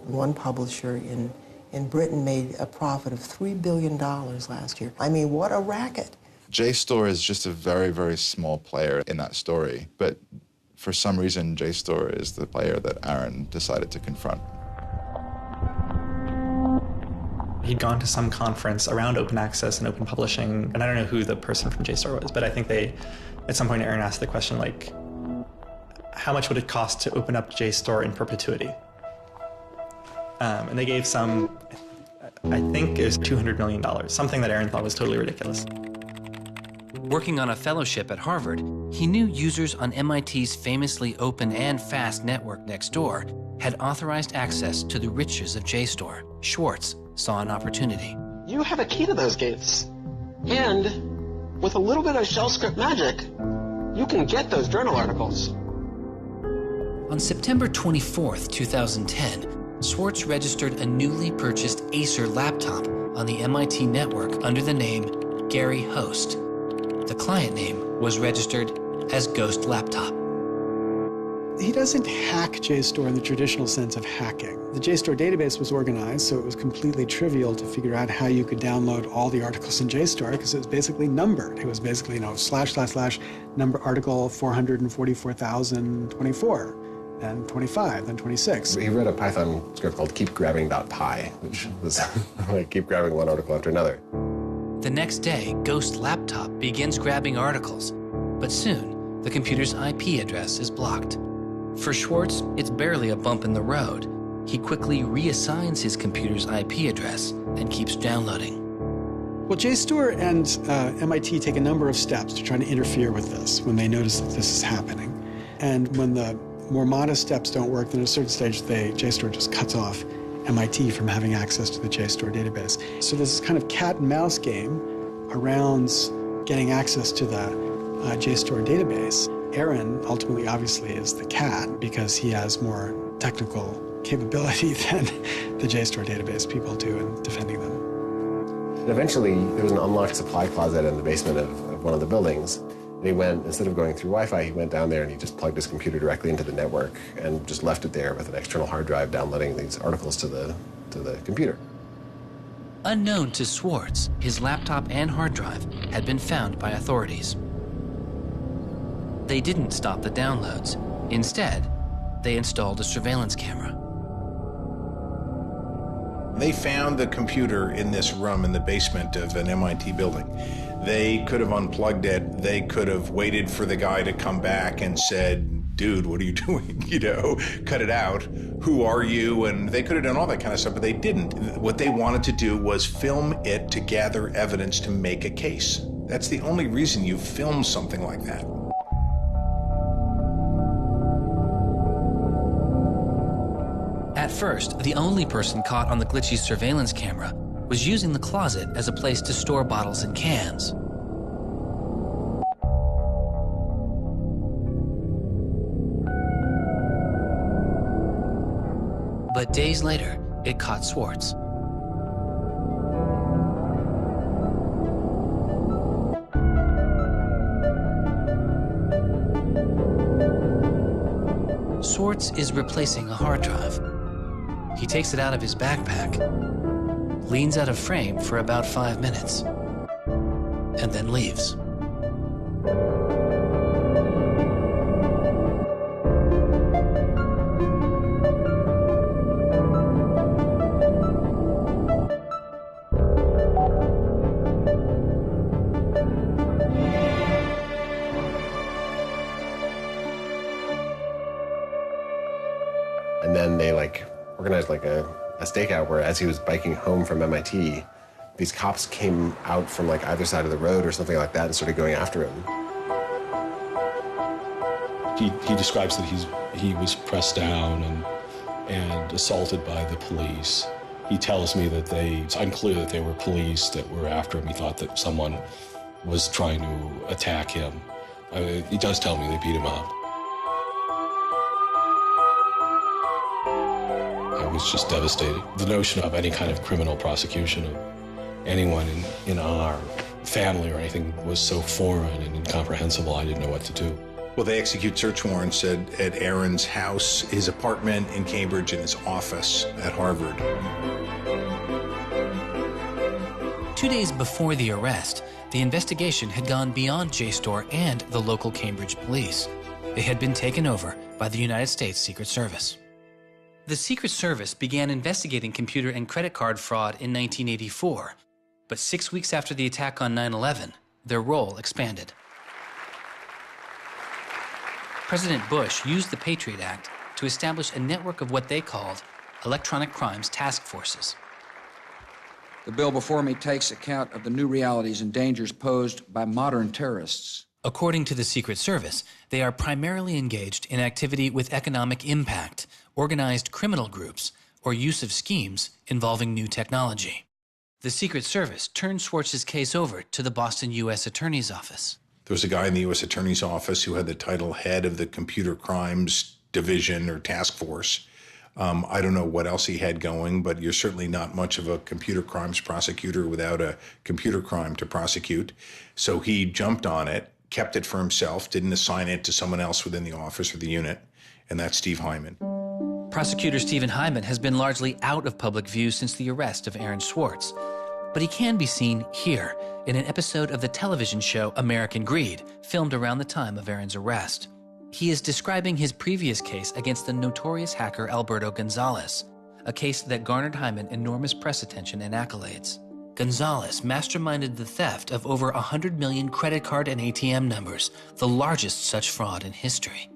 One publisher in Britain made a profit of $3 billion last year. I mean, what a racket. JSTOR is just a very, very small player in that story, but for some reason, JSTOR is the player that Aaron decided to confront. He'd gone to some conference around open access and open publishing, and I don't know who the person from JSTOR was, but I think at some point Aaron asked the question, like, how much would it cost to open up JSTOR in perpetuity? And they gave some, I think it was $200 million, something that Aaron thought was totally ridiculous. Working on a fellowship at Harvard, he knew users on MIT's famously open and fast network Nextdoor had authorized access to the riches of JSTOR. Schwartz saw an opportunity. You have a key to those gates. And with a little bit of shell script magic, you can get those journal articles. On September 24th, 2010, Schwartz registered a newly purchased Acer laptop on the MIT network under the name Gary Host. The client name was registered as Ghost Laptop. He doesn't hack JSTOR in the traditional sense of hacking. The JSTOR database was organized, so it was completely trivial to figure out how you could download all the articles in JSTOR because it was basically numbered. It was basically, you know, / number article 444,024, then 25, then 26. He wrote a Python script called keepgrabbing.py, which was like keep grabbing one article after another. The next day, Ghost Laptop begins grabbing articles, but soon the computer's IP address is blocked. For Schwartz, it's barely a bump in the road. He quickly reassigns his computer's IP address and keeps downloading. Well, JSTOR and MIT take a number of steps to try to interfere with this when they notice that this is happening. And when the more modest steps don't work, then at a certain stage, JSTOR just cuts off MIT from having access to the JSTOR database. So there's this kind of cat and mouse game around getting access to the JSTOR database. Aaron ultimately, obviously, is the cat because he has more technical capability than the JSTOR database people do in defending them. And eventually, there was an unlocked supply closet in the basement of one of the buildings. And he went, instead of going through Wi-Fi, he went down there and he just plugged his computer directly into the network and just left it there with an external hard drive downloading these articles to the computer. Unknown to Schwartz, his laptop and hard drive had been found by authorities. They didn't stop the downloads. Instead, they installed a surveillance camera. They found the computer in this room in the basement of an MIT building. They could have unplugged it. They could have waited for the guy to come back and said, dude, what are you doing? You know, cut it out. Who are you? And they could have done all that kind of stuff, but they didn't. What they wanted to do was film it to gather evidence to make a case. That's the only reason you film something like that. At first, the only person caught on the glitchy surveillance camera was using the closet as a place to store bottles and cans. But days later, it caught Schwartz. Schwartz is replacing a hard drive. He takes it out of his backpack, leans out of frame for about 5 minutes, and then leaves. And then they organized a stakeout where, as he was biking home from MIT, these cops came out from either side of the road or something like that and started going after him. He describes that he was pressed down and assaulted by the police. He tells me that it's unclear that they were police that were after him. He thought that someone was trying to attack him. He does tell me they beat him up. I was just devastated. The notion of any kind of criminal prosecution of anyone in our family or anything was so foreign and incomprehensible, I didn't know what to do. Well, they execute search warrants at Aaron's house, his apartment in Cambridge, and his office at Harvard. 2 days before the arrest, the investigation had gone beyond JSTOR and the local Cambridge police. It had been taken over by the United States Secret Service. The Secret Service began investigating computer and credit card fraud in 1984, but 6 weeks after the attack on 9/11, their role expanded. President Bush used the Patriot Act to establish a network of what they called electronic crimes task forces. The bill before me takes account of the new realities and dangers posed by modern terrorists. According to the Secret Service, they are primarily engaged in activity with economic impact, organized criminal groups, or use of schemes involving new technology. The Secret Service turned Schwartz's case over to the Boston U.S. Attorney's Office. There was a guy in the U.S. Attorney's Office who had the title head of the Computer Crimes Division or Task Force. I don't know what else he had going, but you're certainly not much of a computer crimes prosecutor without a computer crime to prosecute. So he jumped on it, kept it for himself, didn't assign it to someone else within the office or the unit, and that's Steve Hyman. Prosecutor Stephen Hyman has been largely out of public view since the arrest of Aaron Swartz, but he can be seen here in an episode of the television show American Greed, filmed around the time of Aaron's arrest. He is describing his previous case against the notorious hacker Alberto Gonzalez, a case that garnered Hyman enormous press attention and accolades. Gonzalez masterminded the theft of over 100 million credit card and ATM numbers, the largest such fraud in history.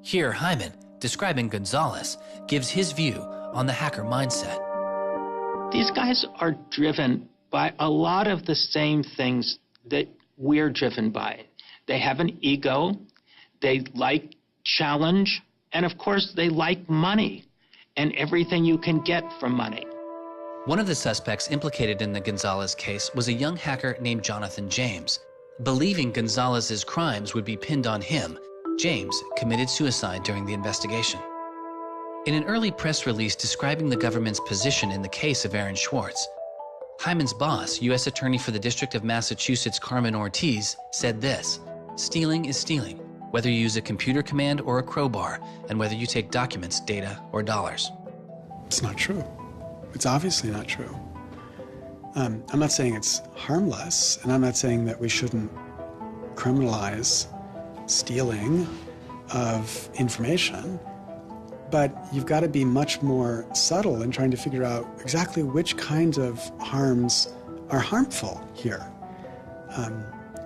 Here, Hyman, describing Gonzalez, gives his view on the hacker mindset. These guys are driven by a lot of the same things that we're driven by. They have an ego, they like challenge, and of course they like money and everything you can get from money. One of the suspects implicated in the Gonzalez case was a young hacker named Jonathan James. Believing Gonzalez's crimes would be pinned on him, James committed suicide during the investigation. In an early press release describing the government's position in the case of Aaron Swartz, Hyman's boss, U.S. Attorney for the District of Massachusetts Carmen Ortiz, said this: "Stealing is stealing, whether you use a computer command or a crowbar, and whether you take documents, data, or dollars." It's not true. It's obviously not true. I'm not saying it's harmless, and I'm not saying that we shouldn't criminalize stealing of information, but you've got to be much more subtle in trying to figure out exactly which kinds of harms are harmful here.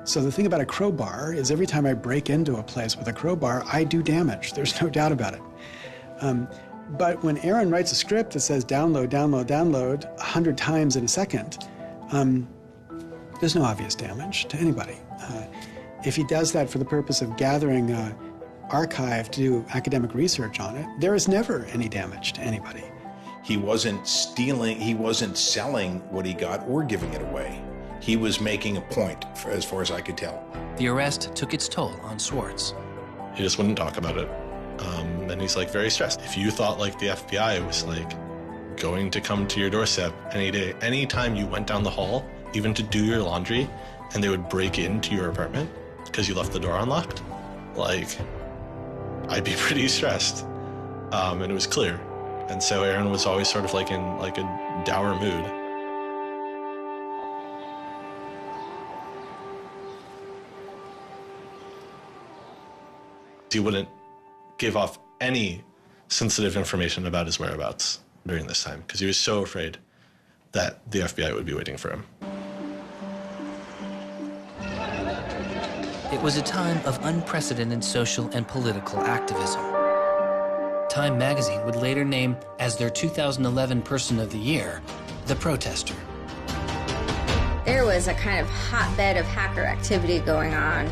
So the thing about a crowbar is every time I break into a place with a crowbar, I do damage. There's no doubt about it. But when Aaron writes a script that says download, download, download 100 times in a second, there's no obvious damage to anybody. If he does that for the purpose of gathering an archive to do academic research on it, there is never any damage to anybody. He wasn't stealing, he wasn't selling what he got or giving it away. He was making a point, as far as I could tell. The arrest took its toll on Swartz. He just wouldn't talk about it. And he's like very stressed. If you thought like the FBI was like going to come to your doorstep any day, anytime you went down the hall, even to do your laundry, and they would break into your apartment because you left the door unlocked, like, I'd be pretty stressed. And it was clear. And so Aaron was always sort of like in like a dour mood. He wouldn't give off any sensitive information about his whereabouts during this time because he was so afraid that the FBI would be waiting for him. It was a time of unprecedented social and political activism. Time magazine would later name as their 2011 Person of the Year, the protester. There was a kind of hotbed of hacker activity going on.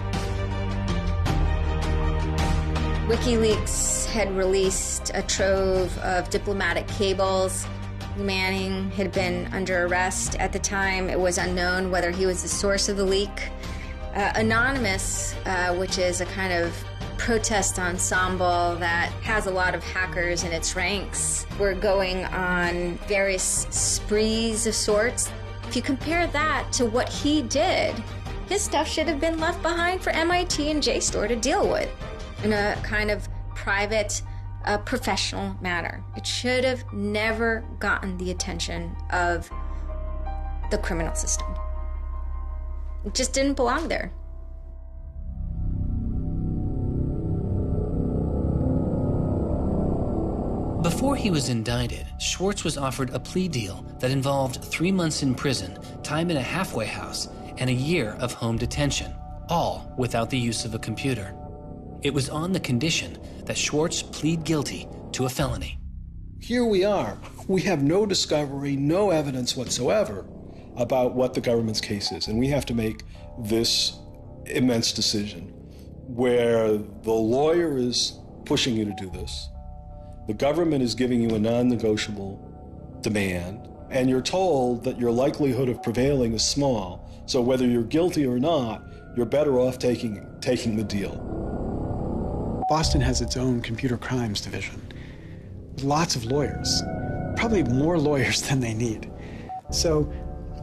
WikiLeaks had released a trove of diplomatic cables. Manning had been under arrest at the time. It was unknown whether he was the source of the leak. Anonymous, which is a kind of protest ensemble that has a lot of hackers in its ranks, were going on various sprees of sorts. If you compare that to what he did, his stuff should have been left behind for MIT and JSTOR to deal with in a kind of private, professional manner. It should have never gotten the attention of the criminal system. It just didn't belong there. Before he was indicted, Swartz was offered a plea deal that involved 3 months in prison, time in a halfway house, and a year of home detention, all without the use of a computer. It was on the condition that Swartz plead guilty to a felony. Here we are. We have no discovery, no evidence whatsoever about what the government's case is, and we have to make this immense decision where the lawyer is pushing you to do this, the government is giving you a non-negotiable demand, and you're told that your likelihood of prevailing is small, so whether you're guilty or not, you're better off taking the deal. Boston has its own computer crimes division. Lots of lawyers, probably more lawyers than they need. So,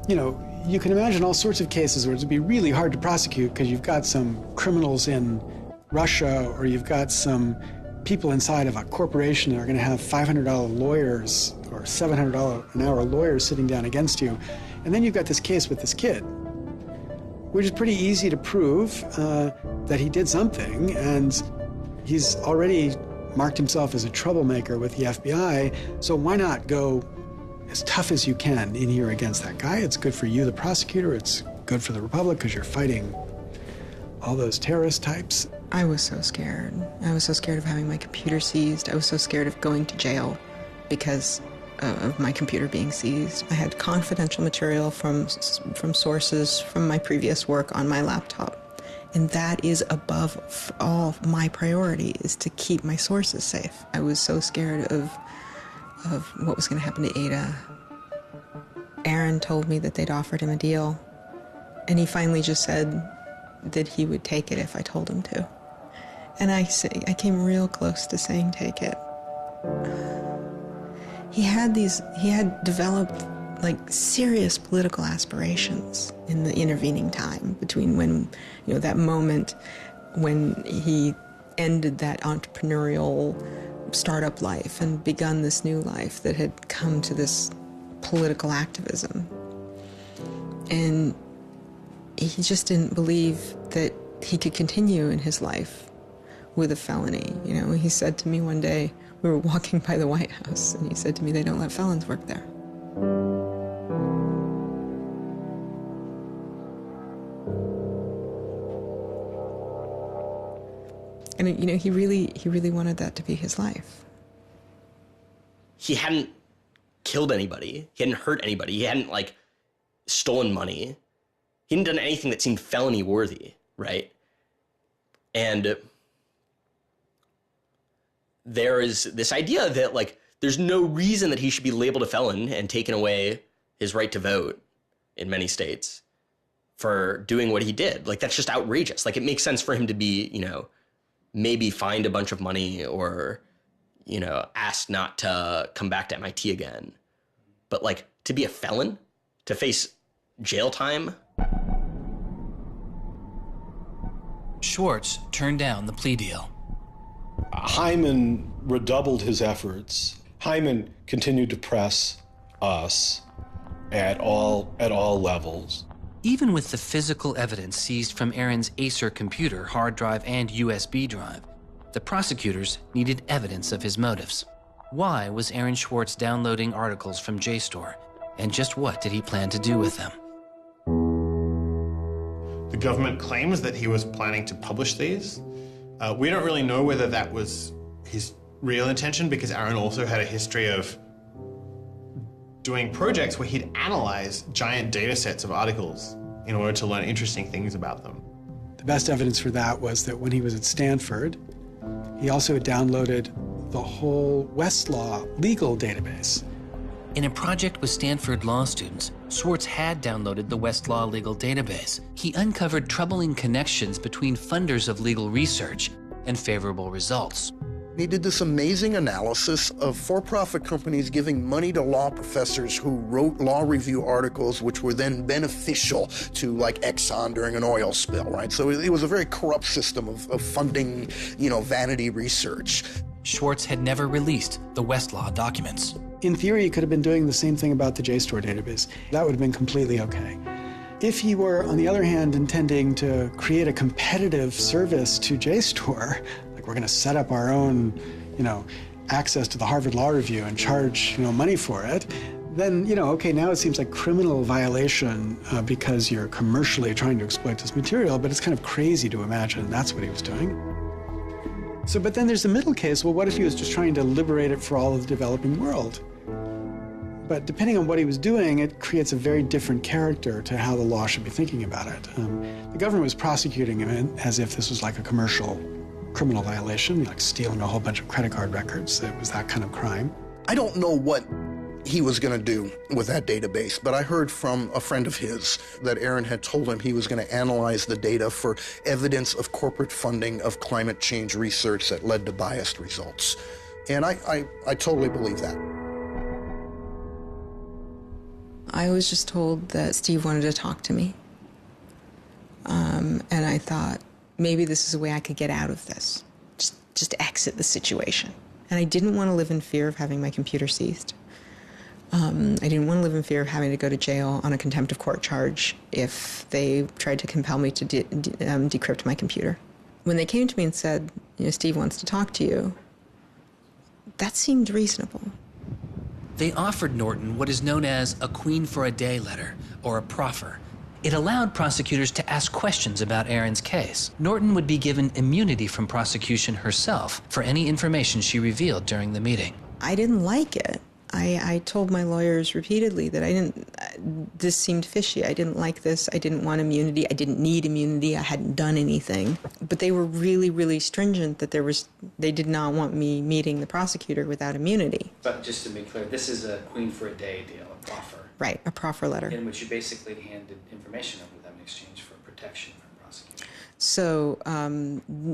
you know, you can imagine all sorts of cases where it would be really hard to prosecute because you've got some criminals in Russia or you've got some people inside of a corporation are going to have $500 lawyers or $700 an hour lawyers sitting down against you. And then you've got this case with this kid, which is pretty easy to prove that he did something, and he's already marked himself as a troublemaker with the FBI, so why not go as tough as you can in here against that guy? It's good for you, the prosecutor, it's good for the Republic, because you're fighting all those terrorist types. I was so scared. I was so scared of having my computer seized. I was so scared of going to jail because of my computer being seized. I had confidential material from sources from my previous work on my laptop. And that is above all my priority, is to keep my sources safe. I was so scared of what was going to happen to Ada. Aaron told me that they'd offered him a deal, and he finally just said that he would take it if I told him to. And I came real close to saying take it. He had developed like serious political aspirations in the intervening time between when, that moment when he ended that entrepreneurial startup life and begun this new life that had come to this political activism. And he just didn't believe that he could continue in his life with a felony. He said to me one day, we were walking by the White House, and he said to me, they don't let felons work there. And, he really wanted that to be his life. He hadn't killed anybody. He hadn't hurt anybody. He hadn't, stolen money. He hadn't done anything that seemed felony worthy, right? And there is this idea that, there's no reason that he should be labeled a felon and taken away his right to vote in many states for doing what he did. That's just outrageous. It makes sense for him to be, maybe fined a bunch of money or, asked not to come back to MIT again. But to be a felon, to face jail time. Schwartz turned down the plea deal. Hyman redoubled his efforts. Hyman continued to press us at all levels. Even with the physical evidence seized from Aaron's Acer computer, hard drive, and USB drive, the prosecutors needed evidence of his motives. Why was Aaron Schwartz downloading articles from JSTOR, and just what did he plan to do with them? The government claims that he was planning to publish these. We don't really know whether that was his real intention, because Aaron also had a history of doing projects where he'd analyze giant data sets of articles in order to learn interesting things about them. The best evidence for that was that when he was at Stanford, he also had downloaded the whole Westlaw legal database. In a project with Stanford law students, Schwartz had downloaded the Westlaw legal database. He uncovered troubling connections between funders of legal research and favorable results. He did this amazing analysis of for-profit companies giving money to law professors who wrote law review articles which were then beneficial to Exxon during an oil spill, right? So it was a very corrupt system of funding, vanity research. Schwartz had never released the Westlaw documents. In theory, he could have been doing the same thing about the JSTOR database. That would have been completely okay. If he were, on the other hand, intending to create a competitive service to JSTOR, we're going to set up our own, access to the Harvard Law Review and charge, money for it, then, okay, now it seems like criminal violation because you're commercially trying to exploit this material, but it's kind of crazy to imagine that's what he was doing. So, but then there's the middle case. Well, what if he was just trying to liberate it for all of the developing world? But depending on what he was doing, it creates a very different character to how the law should be thinking about it. The government was prosecuting him as if this was like a commercial criminal violation, like stealing a whole bunch of credit card records. It was that kind of crime. I don't know what he was going to do with that database, but I heard from a friend of his that Aaron had told him he was going to analyze the data for evidence of corporate funding of climate change research that led to biased results. And I totally believe that. I was just told that Steve wanted to talk to me. And I thought, maybe this is a way I could get out of this. just exit the situation. And I didn't want to live in fear of having my computer seized. I didn't want to live in fear of having to go to jail on a contempt of court charge if they tried to compel me to decrypt my computer. When they came to me and said, Steve wants to talk to you, that seemed reasonable. They offered Norton what is known as a Queen for a Day letter, or a proffer. It allowed prosecutors to ask questions about Aaron's case. Norton would be given immunity from prosecution herself for any information she revealed during the meeting. I didn't like it. I told my lawyers repeatedly that this seemed fishy. I didn't like this. I didn't want immunity. I didn't need immunity. I hadn't done anything. But they were really, really stringent that they did not want me meeting the prosecutor without immunity. But just to be clear, this is a Queen for a Day deal, a proffer. Right, a proffer letter. In which you basically handed information over to them in exchange for protection from prosecution. So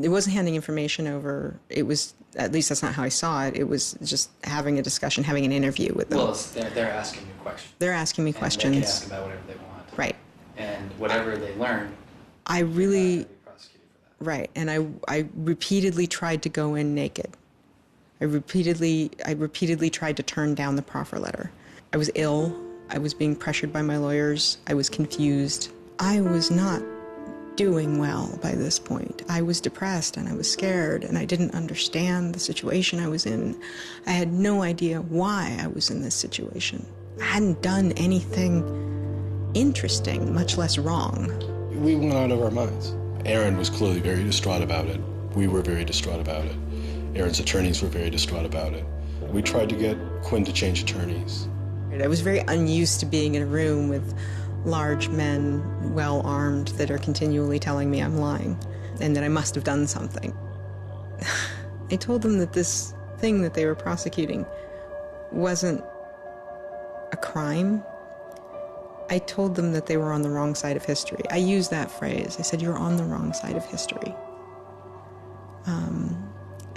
it wasn't handing information over. It was, at least that's not how I saw it. It was just having a discussion, having an interview with them. Well, they're asking you questions. They're asking me questions. They can ask about whatever they want. Right. And whatever they learn, I really, right. And I repeatedly tried to go in naked. I repeatedly tried to turn down the proffer letter. I was ill. I was being pressured by my lawyers. I was confused. I was not doing well by this point. I was depressed and I was scared and I didn't understand the situation I was in. I had no idea why I was in this situation. I hadn't done anything interesting, much less wrong. We went out of our minds. Aaron was clearly very distraught about it. We were very distraught about it. Aaron's attorneys were very distraught about it. We tried to get Quinn to change attorneys. I was very unused to being in a room with large men, well-armed, that are continually telling me I'm lying and that I must have done something. I told them that this thing that they were prosecuting wasn't a crime. I told them that they were on the wrong side of history. I used that phrase. I said, you're on the wrong side of history.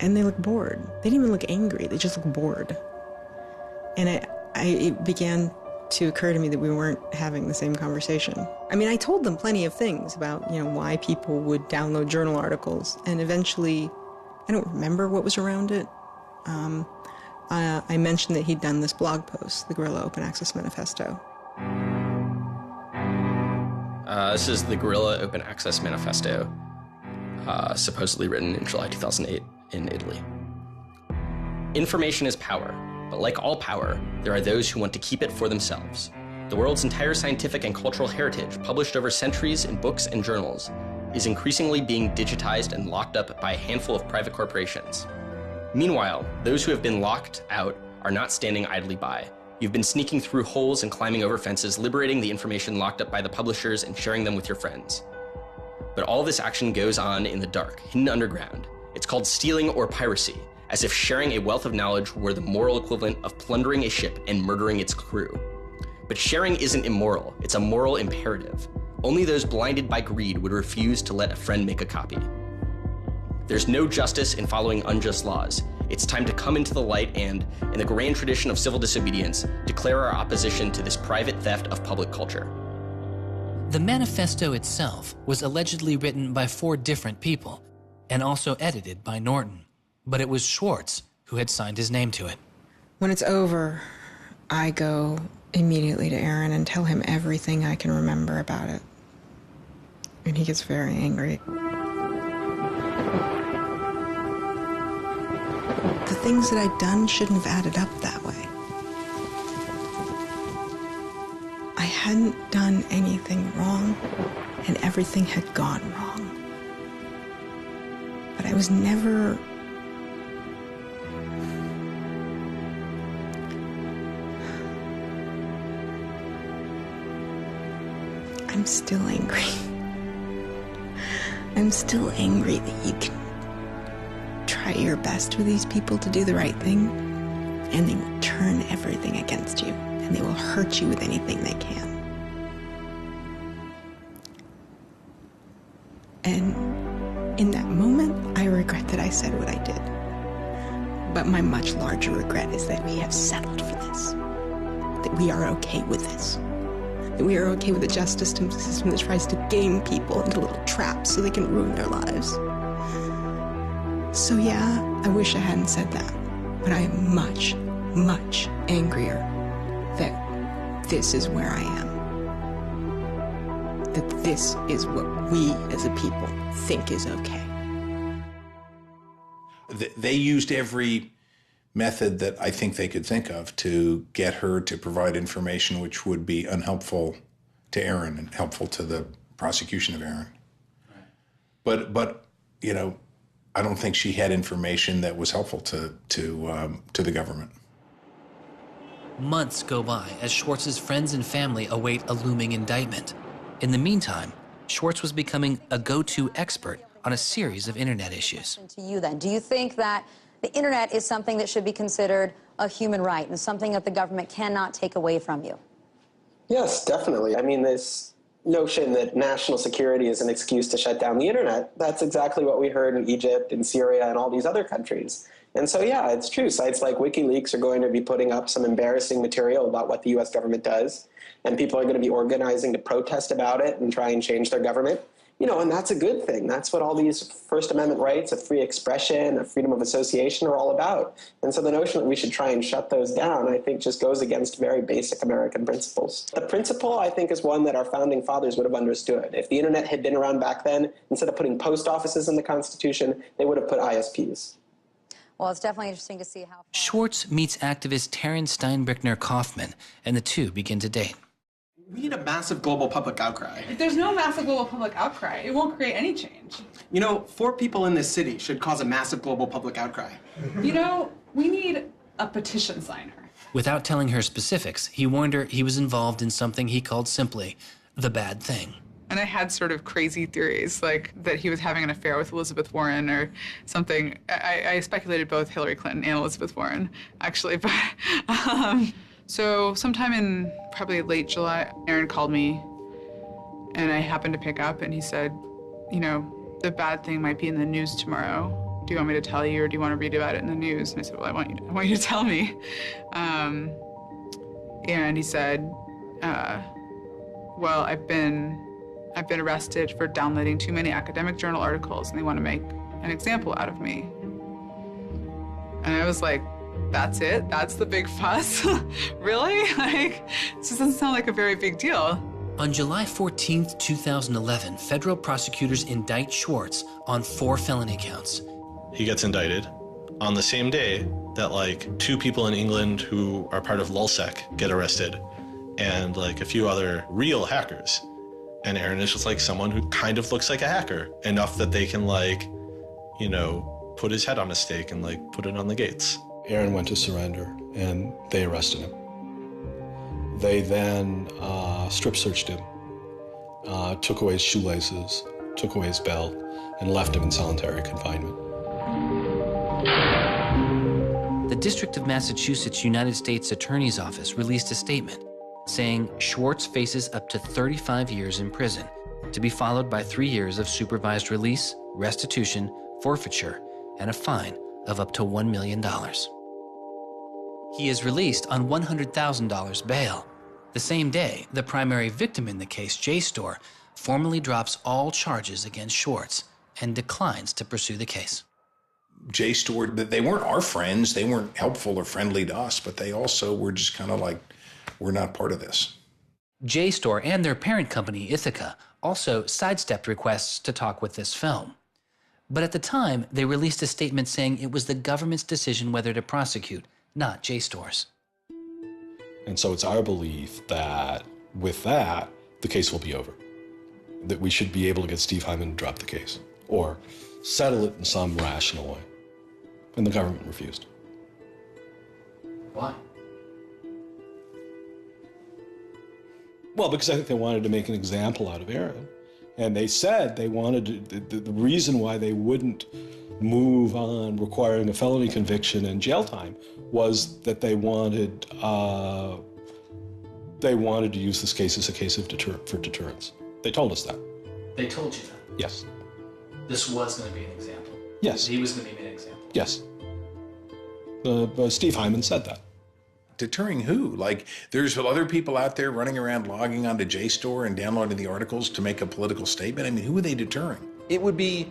And they looked bored. They didn't even look angry. They just looked bored. And it began to occur to me that we weren't having the same conversation. I mean, I told them plenty of things about, why people would download journal articles, and eventually, I don't remember what was around it. I mentioned that he'd done this blog post, the Guerrilla Open Access Manifesto. This is the Guerrilla Open Access Manifesto, supposedly written in July 2008 in Italy. Information is power. But like all power, there are those who want to keep it for themselves. The world's entire scientific and cultural heritage, published over centuries in books and journals, is increasingly being digitized and locked up by a handful of private corporations. Meanwhile, those who have been locked out are not standing idly by. You've been sneaking through holes and climbing over fences, liberating the information locked up by the publishers and sharing them with your friends. But all this action goes on in the dark, hidden underground. It's called stealing or piracy, as if sharing a wealth of knowledge were the moral equivalent of plundering a ship and murdering its crew. But sharing isn't immoral, it's a moral imperative. Only those blinded by greed would refuse to let a friend make a copy. There's no justice in following unjust laws. It's time to come into the light and, in the grand tradition of civil disobedience, declare our opposition to this private theft of public culture. The manifesto itself was allegedly written by 4 different people and also edited by Norton. But it was Schwartz who had signed his name to it. When it's over, I go immediately to Aaron and tell him everything I can remember about it. And he gets very angry. The things that I'd done shouldn't have added up that way. I hadn't done anything wrong, and everything had gone wrong. But I was never... I'm still angry. I'm still angry that you can try your best with these people to do the right thing, and they will turn everything against you, and they will hurt you with anything they can. And in that moment, I regret that I said what I did. But my much larger regret is that we have settled for this, that we are okay with this. That we are okay with a justice system that tries to game people into little traps so they can ruin their lives. So yeah, I wish I hadn't said that, but I am much, much angrier that this is where I am. That this is what we as a people think is okay. They used every method that I think they could think of to get her to provide information which would be unhelpful to Aaron and helpful to the prosecution of Aaron. Right. But you know, I don't think she had information that was helpful to the government. Months go by as Schwartz's friends and family await a looming indictment. In the meantime, Schwartz was becoming a go-to expert on a series of internet issues. To you then, do you think that the internet is something that should be considered a human right and something that the government cannot take away from you? Yes, definitely. I mean, this notion that national security is an excuse to shut down the internet, that's exactly what we heard in Egypt, in Syria, and all these other countries. And so, yeah, it's true. Sites like WikiLeaks are going to be putting up some embarrassing material about what the U.S. government does, and people are going to be organizing to protest about it and try and change their government. You know, and that's a good thing. That's what all these First Amendment rights of free expression, of freedom of association are all about. And so the notion that we should try and shut those down, I think, just goes against very basic American principles. The principle, I think, is one that our founding fathers would have understood. If the internet had been around back then, instead of putting post offices in the Constitution, they would have put ISPs. Well, it's definitely interesting to see how... Schwartz meets activist Taryn Steinbrickner-Kaufman, and the two begin to date. We need a massive global public outcry. If there's no massive global public outcry, it won't create any change. You know, 4 people in this city should cause a massive global public outcry. You know, we need a petition signer. Without telling her specifics, he warned her he was involved in something he called simply the bad thing. And I had sort of crazy theories, like that he was having an affair with Elizabeth Warren or something. I speculated both Hillary Clinton and Elizabeth Warren, actually, but... So sometime in probably late July, Aaron called me, and I happened to pick up, and he said, you know, the bad thing might be in the news tomorrow. Do you want me to tell you, or do you want to read about it in the news? And I said, well, I want you to tell me. And he said, well, I've been arrested for downloading too many academic journal articles, and they want to make an example out of me. And I was like, that's it? That's the big fuss? Really? Like, this doesn't sound like a very big deal. On July 14th, 2011, federal prosecutors indict Schwartz on 4 felony counts. He gets indicted on the same day that, like, 2 people in England who are part of LulzSec get arrested, and, like, a few other real hackers. And Aaron is just, like, someone who kind of looks like a hacker, enough that they can, like, you know, put his head on a stake and, like, put it on the gates. Aaron went to surrender, and they arrested him. They then strip searched him, took away his shoelaces, took away his belt, and left him in solitary confinement. The District of Massachusetts United States Attorney's Office released a statement saying Schwartz faces up to 35 years in prison, to be followed by 3 years of supervised release, restitution, forfeiture, and a fine of up to $1 million. He is released on $100,000 bail. The same day, the primary victim in the case, JSTOR, formally drops all charges against Schwartz and declines to pursue the case. JSTOR, they weren't our friends, they weren't helpful or friendly to us, but they also were just kind of like, we're not part of this. JSTOR and their parent company, Ithaca, also sidestepped requests to talk with this film. But at the time, they released a statement saying it was the government's decision whether to prosecute, not JSTOR's. And so it's our belief that with that, the case will be over. That we should be able to get Steve Hyman to drop the case or settle it in some rational way. And the government refused. Why? Well, because I think they wanted to make an example out of Aaron. And they said they wanted to, the reason why they wouldn't move on requiring a felony conviction and jail time was that they wanted to use this case as a case of for deterrence. They told us that. They told you that? Yes. This was going to be an example? Yes. He was going to be an example? Yes. Steve Hyman said that. Deterring who? Like, there's other people out there running around logging onto JSTOR and downloading the articles to make a political statement. I mean, who are they deterring? It would be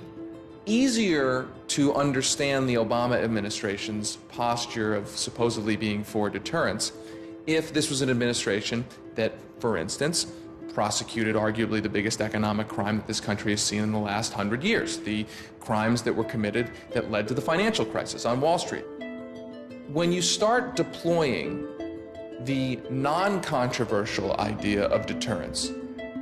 easier to understand the Obama administration's posture of supposedly being for deterrence if this was an administration that, for instance, prosecuted arguably the biggest economic crime that this country has seen in the last 100 years, the crimes that were committed that led to the financial crisis on Wall Street. When you start deploying the non-controversial idea of deterrence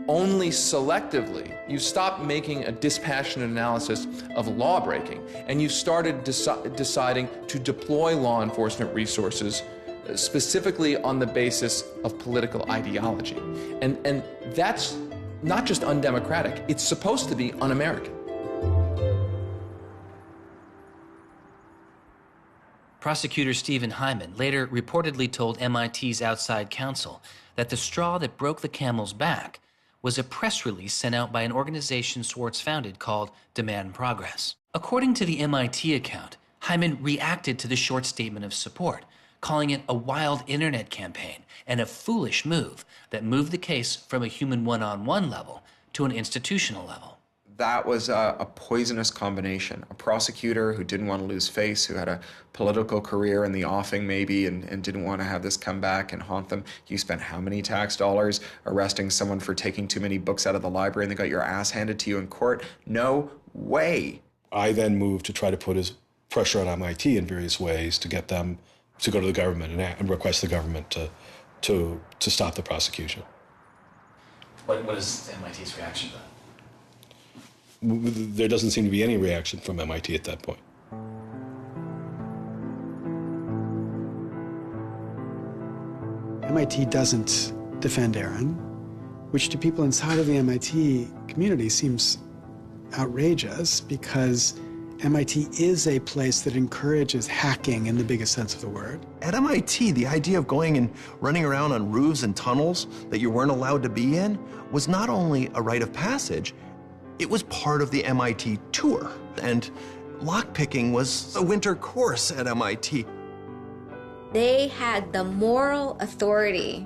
only selectively, you stop making a dispassionate analysis of lawbreaking, and you started deciding to deploy law enforcement resources specifically on the basis of political ideology. And that's not just undemocratic, it's supposed to be un-American. Prosecutor Stephen Hyman later reportedly told MIT's outside counsel that the straw that broke the camel's back was a press release sent out by an organization Schwartz founded called Demand Progress. According to the MIT account, Hyman reacted to the short statement of support, calling it a wild internet campaign and a foolish move that moved the case from a human one-on-one level to an institutional level. That was a poisonous combination. A prosecutor who didn't want to lose face, who had a political career in the offing maybe, and didn't want to have this come back and haunt them. You spent how many tax dollars arresting someone for taking too many books out of the library and they got your ass handed to you in court? No way. I then moved to try to put pressure on MIT in various ways to get them to go to the government and request the government to stop the prosecution. What is MIT's reaction to that? There doesn't seem to be any reaction from MIT at that point. MIT doesn't defend Aaron, which to people inside of the MIT community seems outrageous because MIT is a place that encourages hacking in the biggest sense of the word. At MIT, the idea of going and running around on roofs and tunnels that you weren't allowed to be in was not only a rite of passage, it was part of the MIT tour. And lockpicking was a winter course at MIT. They had the moral authority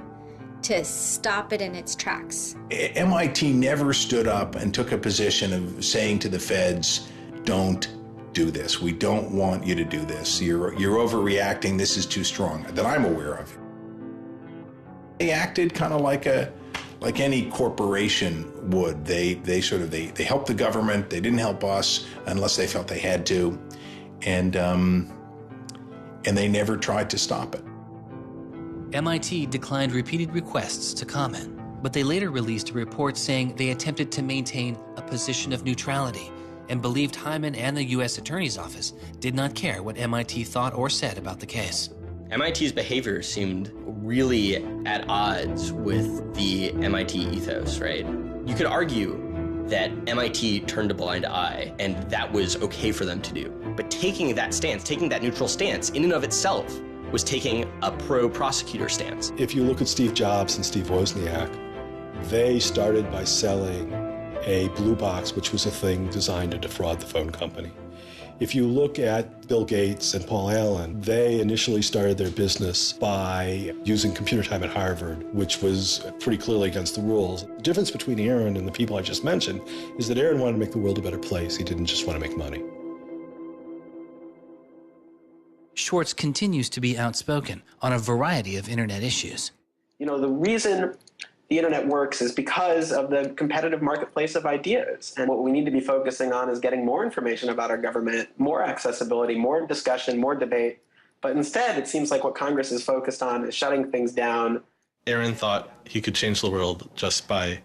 to stop it in its tracks. MIT never stood up and took a position of saying to the feds, don't do this. We don't want you to do this. You're overreacting. This is too strong, that I'm aware of. They acted kind of like any corporation would. They helped the government. They didn't help us unless they felt they had to, and they never tried to stop it. MIT declined repeated requests to comment, but they later released a report saying they attempted to maintain a position of neutrality and believed Hyman and the U.S. Attorney's Office did not care what MIT thought or said about the case. MIT's behavior seemed really at odds with the MIT ethos, right? You could argue that MIT turned a blind eye and that was okay for them to do. But taking that stance, taking that neutral stance in and of itself was taking a pro-prosecutor stance. If you look at Steve Jobs and Steve Wozniak, they started by selling a blue box, which was a thing designed to defraud the phone company. If you look at Bill Gates and Paul Allen, they initially started their business by using computer time at Harvard, which was pretty clearly against the rules. The difference between Aaron and the people I just mentioned is that Aaron wanted to make the world a better place. He didn't just want to make money. Schwartz continues to be outspoken on a variety of internet issues. You know, the reason the internet works is because of the competitive marketplace of ideas. And what we need to be focusing on is getting more information about our government, more accessibility, more discussion, more debate. But instead, it seems like what Congress is focused on is shutting things down. Aaron thought he could change the world just by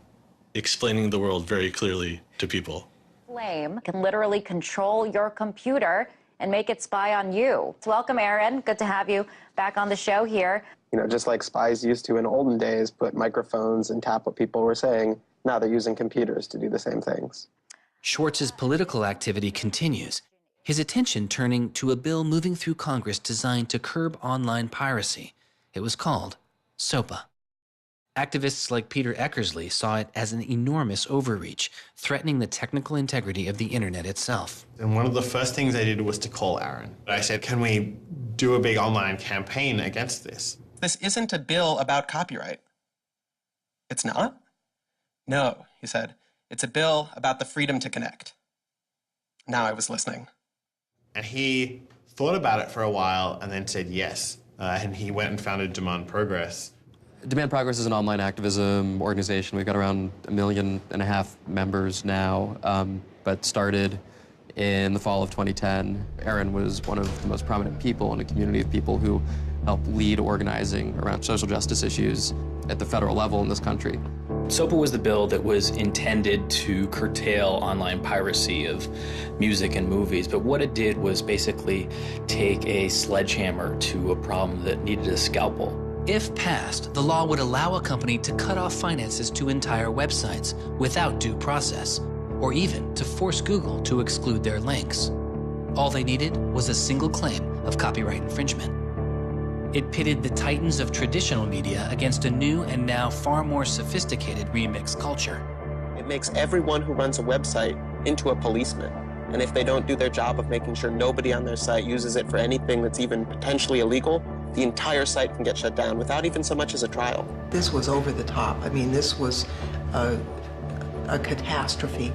explaining the world very clearly to people. Flame can literally control your computer and make it spy on you. Welcome, Aaron. Good to have you back on the show here. You know, just like spies used to in olden days put microphones and tap what people were saying, now they're using computers to do the same things. Schwartz's political activity continues, his attention turning to a bill moving through Congress designed to curb online piracy. It was called SOPA. Activists like Peter Eckersley saw it as an enormous overreach, threatening the technical integrity of the internet itself. And one of the first things I did was to call Aaron. I said, can we do a big online campaign against this? This isn't a bill about copyright. It's not? No, he said. It's a bill about the freedom to connect. Now I was listening. And he thought about it for a while and then said yes. And he went and founded Demand Progress. Demand Progress is an online activism organization. We've got around 1.5 million members now, but started in the fall of 2010. Aaron was one of the most prominent people in a community of people who helped lead organizing around social justice issues at the federal level in this country. SOPA was the bill that was intended to curtail online piracy of music and movies, but what it did was basically take a sledgehammer to a problem that needed a scalpel. If passed, the law would allow a company to cut off finances to entire websites without due process, or even to force Google to exclude their links. All they needed was a single claim of copyright infringement. It pitted the titans of traditional media against a new and now far more sophisticated remix culture. It makes everyone who runs a website into a policeman. And if they don't do their job of making sure nobody on their site uses it for anything that's even potentially illegal, the entire site can get shut down without even so much as a trial. This was over the top. I mean, this was a catastrophe.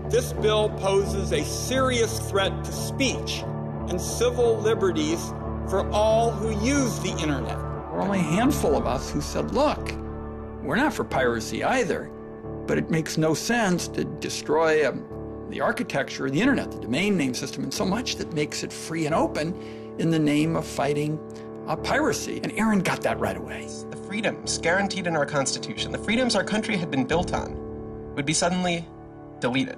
This bill poses a serious threat to speech and civil liberties for all who use the internet. There were only a handful of us who said, look, we're not for piracy either, but it makes no sense to destroy the architecture of the internet, the domain name system, and so much that makes it free and open in the name of fighting piracy. And Aaron got that right away. The freedoms guaranteed in our Constitution, the freedoms our country had been built on, would be suddenly deleted.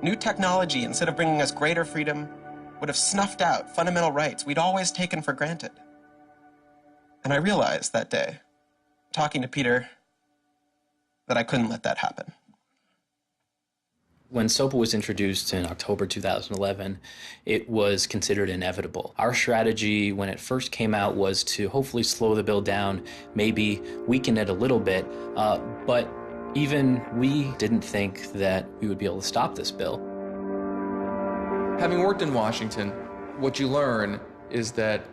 New technology, instead of bringing us greater freedom, would have snuffed out fundamental rights we'd always taken for granted. And I realized that day, talking to Peter, that I couldn't let that happen. When SOPA was introduced in October 2011, it was considered inevitable. Our strategy when it first came out was to hopefully slow the bill down, maybe weaken it a little bit, but even we didn't think that we would be able to stop this bill. Having worked in Washington, what you learn is that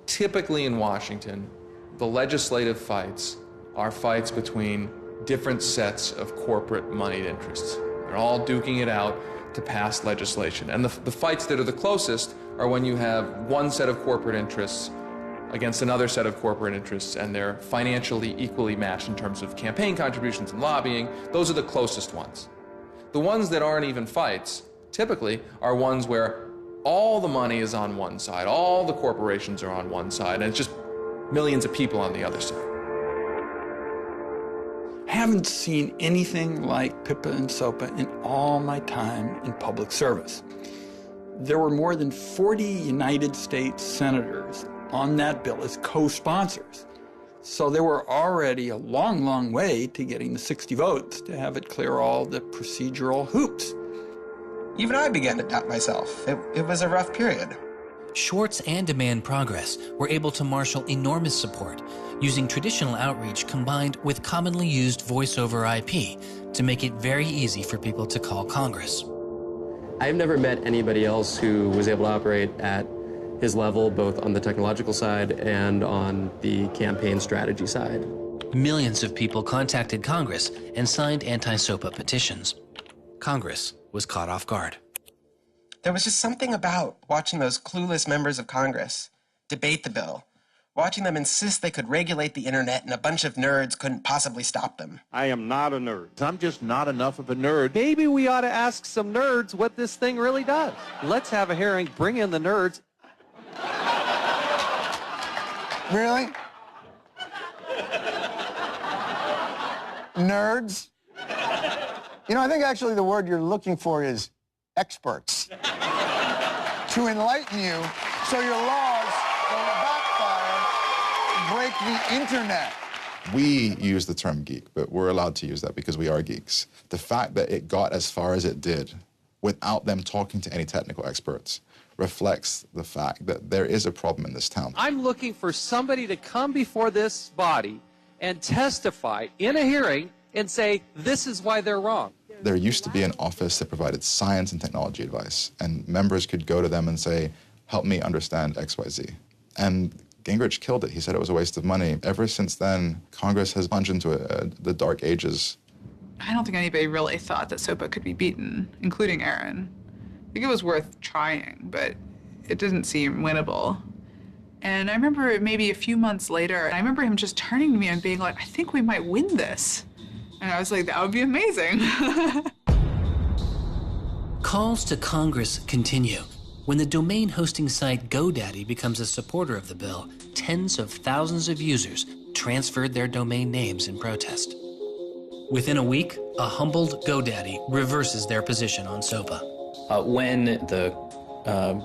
typically in Washington, the legislative fights are fights between different sets of corporate moneyed interests. They're all duking it out to pass legislation. And the fights that are the closest are when you have one set of corporate interests against another set of corporate interests, and they're financially equally matched in terms of campaign contributions and lobbying. Those are the closest ones. The ones that aren't even fights, typically, are ones where all the money is on one side, all the corporations are on one side, and it's just millions of people on the other side. I haven't seen anything like PIPA and SOPA in all my time in public service. There were more than 40 United States senators on that bill as co-sponsors. So there were already a long, long way to getting the 60 votes to have it clear all the procedural hoops. Even I began to doubt myself. It was a rough period. Schwartz and Demand Progress were able to marshal enormous support, using traditional outreach combined with commonly used voice over IP to make it very easy for people to call Congress. I've never met anybody else who was able to operate at his level, both on the technological side and on the campaign strategy side. Millions of people contacted Congress and signed anti-SOPA petitions. Congress was caught off guard. There was just something about watching those clueless members of Congress debate the bill, watching them insist they could regulate the internet and a bunch of nerds couldn't possibly stop them. I am not a nerd. I'm just not enough of a nerd. Maybe we ought to ask some nerds what this thing really does. Let's have a hearing, bring in the nerds. Really? Nerds? You know, I think actually the word you're looking for is experts. To enlighten you so your laws don't backfire, break the internet. We use the term geek, but we're allowed to use that because we are geeks. The fact that it got as far as it did without them talking to any technical experts reflects the fact that there is a problem in this town. I'm looking for somebody to come before this body and testify in a hearing and say, this is why they're wrong. There used to be an office that provided science and technology advice, and members could go to them and say, help me understand XYZ. And Gingrich killed it. He said it was a waste of money. Ever since then, Congress has plunged into the dark ages. I don't think anybody really thought that SOPA could be beaten, including Aaron. think it was worth trying, but it didn't seem winnable. And I remember maybe a few months later, I remember him just turning to me and being like, I think we might win this. And I was like, that would be amazing. Calls to Congress continue. When the domain hosting site GoDaddy becomes a supporter of the bill, tens of thousands of users transferred their domain names in protest. Within a week, a humbled GoDaddy reverses their position on SOPA. When the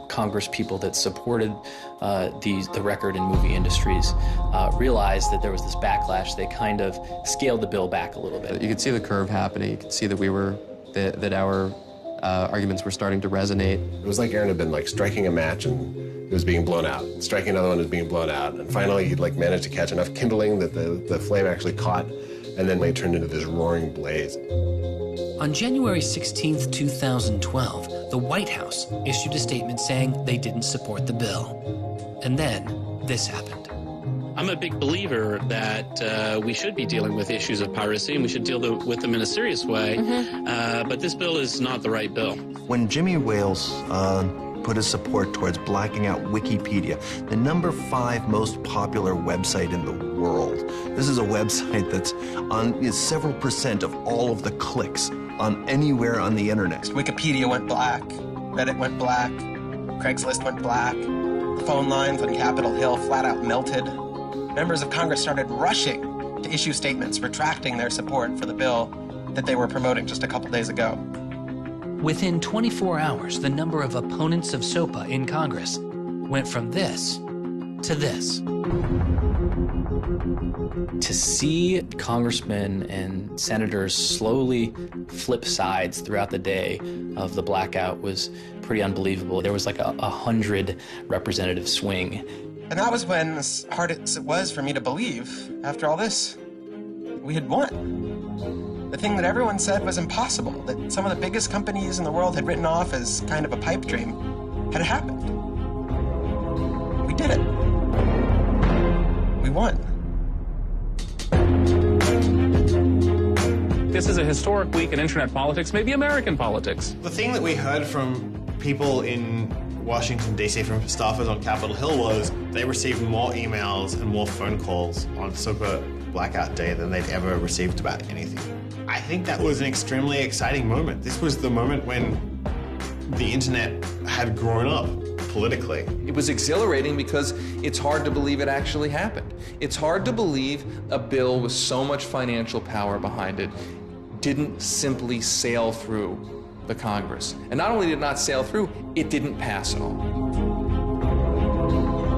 Congress people that supported the record and movie industries realized that there was this backlash, they kind of scaled the bill back a little bit. You could see the curve happening. You could see that that our arguments were starting to resonate. It was like Aaron had been like striking a match and it was being blown out. Striking another one was being blown out. And finally he'd like managed to catch enough kindling that the flame actually caught, and then it turned into this roaring blaze. On January 16th, 2012, the White House issued a statement saying they didn't support the bill. And then this happened. I'm a big believer that we should be dealing with issues of piracy, and we should deal with them in a serious way. But this bill is not the right bill. When Jimmy Wales put his support towards blacking out Wikipedia, the #5 most popular website in the world. This is a website that's on several % of all of the clicks on anywhere on the internet. Wikipedia went black, Reddit went black, Craigslist went black, the phone lines on Capitol Hill flat out melted. Members of Congress started rushing to issue statements retracting their support for the bill that they were promoting just a couple days ago. Within 24 hours, the number of opponents of SOPA in Congress went from this to this. To see congressmen and senators slowly flip sides throughout the day of the blackout was pretty unbelievable. There was like a 100 representative swing. And that was when, as hard as it was for me to believe, after all this, we had won. The thing that everyone said was impossible, that some of the biggest companies in the world had written off as kind of a pipe dream, had happened. We did it. We won. This is a historic week in internet politics, maybe American politics. The thing that we heard from people in Washington, D.C., from staffers on Capitol Hill was they received more emails and more phone calls on SOPA blackout day than they'd ever received about anything. I think that was an extremely exciting moment. This was the moment when the internet had grown up politically. It was exhilarating because it's hard to believe it actually happened. It's hard to believe a bill with so much financial power behind it didn't simply sail through the Congress. And not only did it not sail through, it didn't pass at all.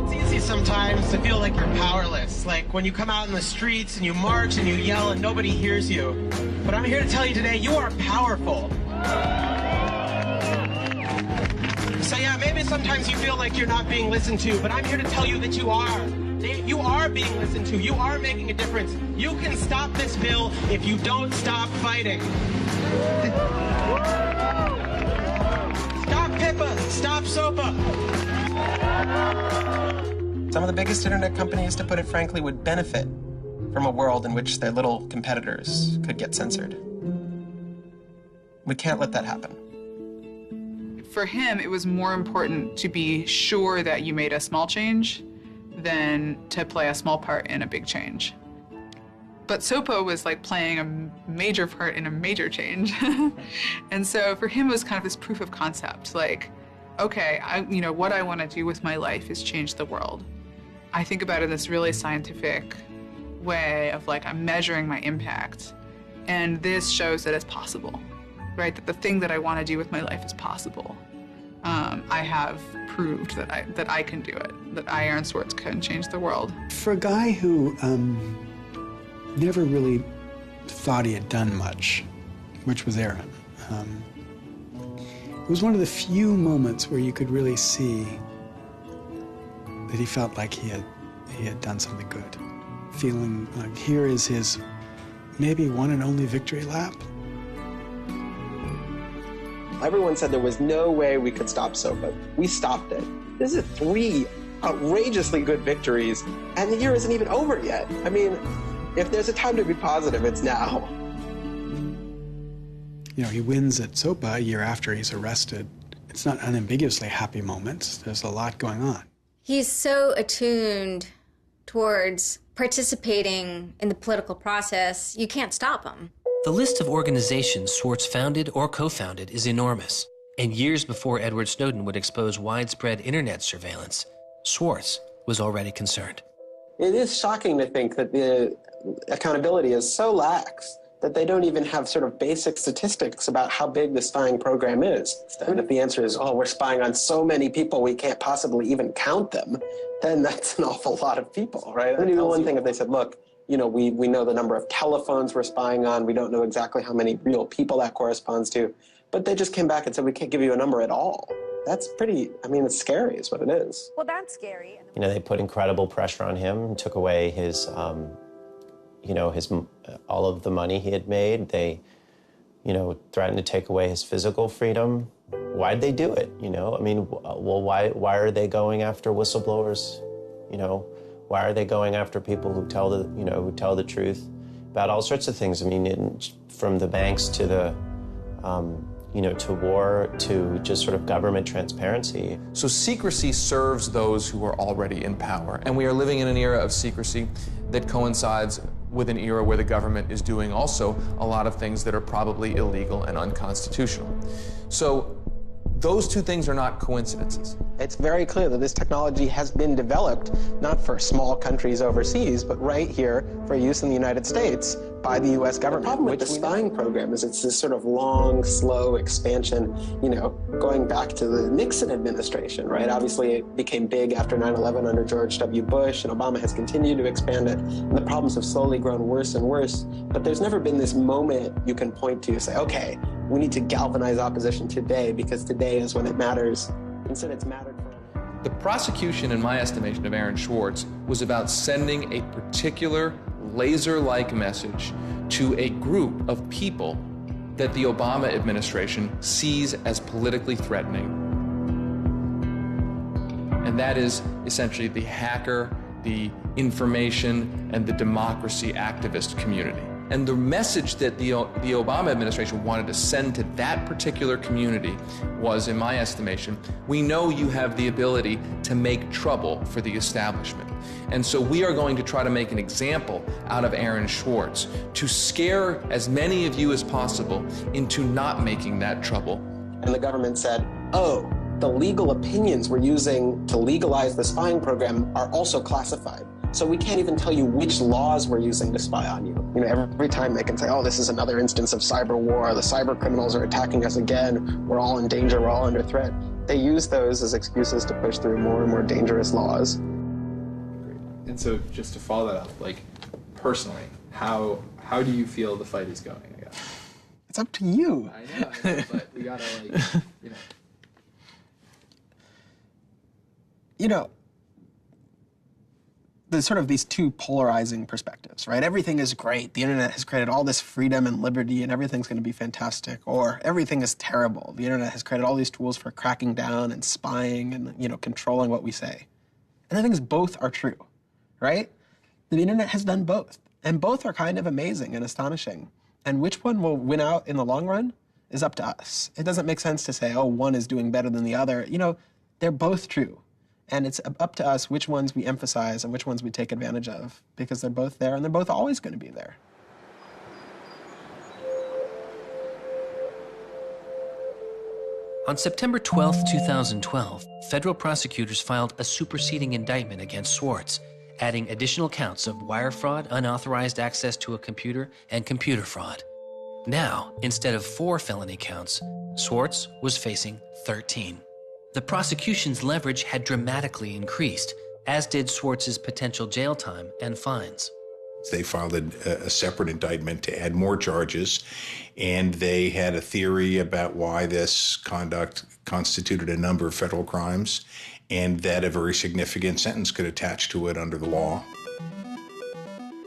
It's easy sometimes to feel like you're powerless, like when you come out in the streets and you march and you yell and nobody hears you. But I'm here to tell you today, you are powerful. So yeah, maybe sometimes you feel like you're not being listened to, but I'm here to tell you that you are. You are being listened to. You are making a difference. You can stop this bill if you don't stop fighting. Stop PIPA. Stop SOPA. Some of the biggest internet companies, to put it frankly, would benefit from a world in which their little competitors could get censored. We can't let that happen. For him, it was more important to be sure that you made a small change than to play a small part in a big change. But SOPA was like playing a major part in a major change. And so for him, it was kind of this proof of concept, like, okay, what I want to do with my life is change the world. I think about it in this really scientific way of like, I'm measuring my impact. And this shows that it's possible, right? That the thing that I want to do with my life is possible. I have proved that I can do it, that I, Aaron Swartz, can change the world. For a guy who never really thought he had done much, which was Aaron, it was one of the few moments where you could really see that he felt like he had done something good. Feeling like here is his maybe one and only victory lap. Everyone said there was no way we could stop SOPA. We stopped it. This is 3 outrageously good victories, and the year isn't even over yet. I mean, if there's a time to be positive, it's now. You know, he wins at SOPA a year after he's arrested It's not unambiguously happy moments. There's a lot going on. He's so attuned towards participating in the political process, you can't stop him. The list of organizations Swartz founded or co-founded is enormous. And years before Edward Snowden would expose widespread internet surveillance, Swartz was already concerned. It is shocking to think that the accountability is so lax that they don't even have sort of basic statistics about how big the spying program is. And if the answer is, oh, we're spying on so many people we can't possibly even count them, then that's an awful lot of people, right? It would be one thing if they said, look, you know, we know the number of telephones we're spying on, we don't know exactly how many real people that corresponds to, but they just came back and said, we can't give you a number at all. That's pretty, I mean, it's scary is what it is. Well, that's scary. You know, they put incredible pressure on him, took away his, you know, all of the money he had made. They, you know, threatened to take away his physical freedom. Why'd they do it? You know, I mean, well, why are they going after whistleblowers? You know, why are they going after people who tell the truth about all sorts of things? I mean, from the banks to the, you know, to war, to just sort of government transparency. So secrecy serves those who are already in power. And we are living in an era of secrecy that coincides with an era where the government is doing also a lot of things that are probably illegal and unconstitutional. So those two things are not coincidences. It's very clear that this technology has been developed not for small countries overseas, but right here for use in the United States by the U.S. government. The problem with the spying program is it's this sort of long, slow expansion, you know, going back to the Nixon administration, right? Obviously, it became big after 9/11 under George W. Bush, and Obama has continued to expand it, and the problems have slowly grown worse and worse. But there's never been this moment you can point to, say, okay, we need to galvanize opposition today because today is when it matters. Instead, it's mattered for. The prosecution, in my estimation, of Aaron Swartz was about sending a particular laser-like message to a group of people that the Obama administration sees as politically threatening. And that is essentially the hacker, the information, and the democracy activist community. And the message that the Obama administration wanted to send to that particular community was, in my estimation, we know you have the ability to make trouble for the establishment. And so we are going to try to make an example out of Aaron Swartz to scare as many of you as possible into not making that trouble. And the government said, oh, the legal opinions we're using to legalize the spying program are also classified. So we can't even tell you which laws we're using to spy on you. You know, every time they can say, oh, this is another instance of cyber war, the cyber criminals are attacking us again, we're all in danger, we're all under threat. They use those as excuses to push through more and more dangerous laws. And so just to follow that up, like personally, how do you feel the fight is going, I guess? It's up to you. I know, but we gotta You know, there's sort of these two polarizing perspectives, right? Everything is great. The internet has created all this freedom and liberty and everything's going to be fantastic. Or everything is terrible. The internet has created all these tools for cracking down and spying and, you know, controlling what we say. And the thing is, both are true, right? The internet has done both. And both are kind of amazing and astonishing. And which one will win out in the long run is up to us. It doesn't make sense to say, oh, one is doing better than the other. You know, they're both true. And it's up to us which ones we emphasize and which ones we take advantage of, because they're both there and they're both always going to be there. On September 12, 2012, federal prosecutors filed a superseding indictment against Swartz, adding additional counts of wire fraud, unauthorized access to a computer, and computer fraud. Now, instead of 4 felony counts, Swartz was facing 13. The prosecution's leverage had dramatically increased, as did Swartz's potential jail time and fines. They filed a separate indictment to add more charges, and they had a theory about why this conduct constituted a number of federal crimes, and that a very significant sentence could attach to it under the law.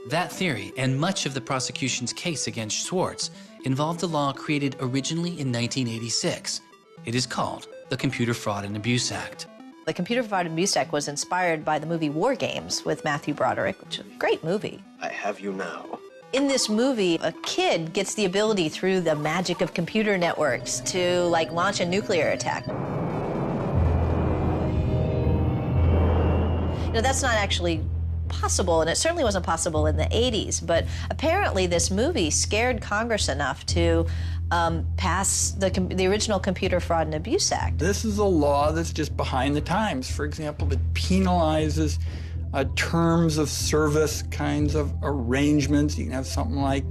That theory, and much of the prosecution's case against Swartz, involved a law created originally in 1986. It is called the Computer Fraud and Abuse Act. The Computer Fraud and Abuse Act was inspired by the movie War Games with Matthew Broderick, which is a great movie. I have you now. In this movie, a kid gets the ability through the magic of computer networks to, like, launch a nuclear attack. that's not actually possible, and it certainly wasn't possible in the 80s, but apparently this movie scared Congress enough to pass the original Computer Fraud and Abuse Act. This is a law that's just behind the times. For example, it penalizes terms of service kinds of arrangements. You can have something like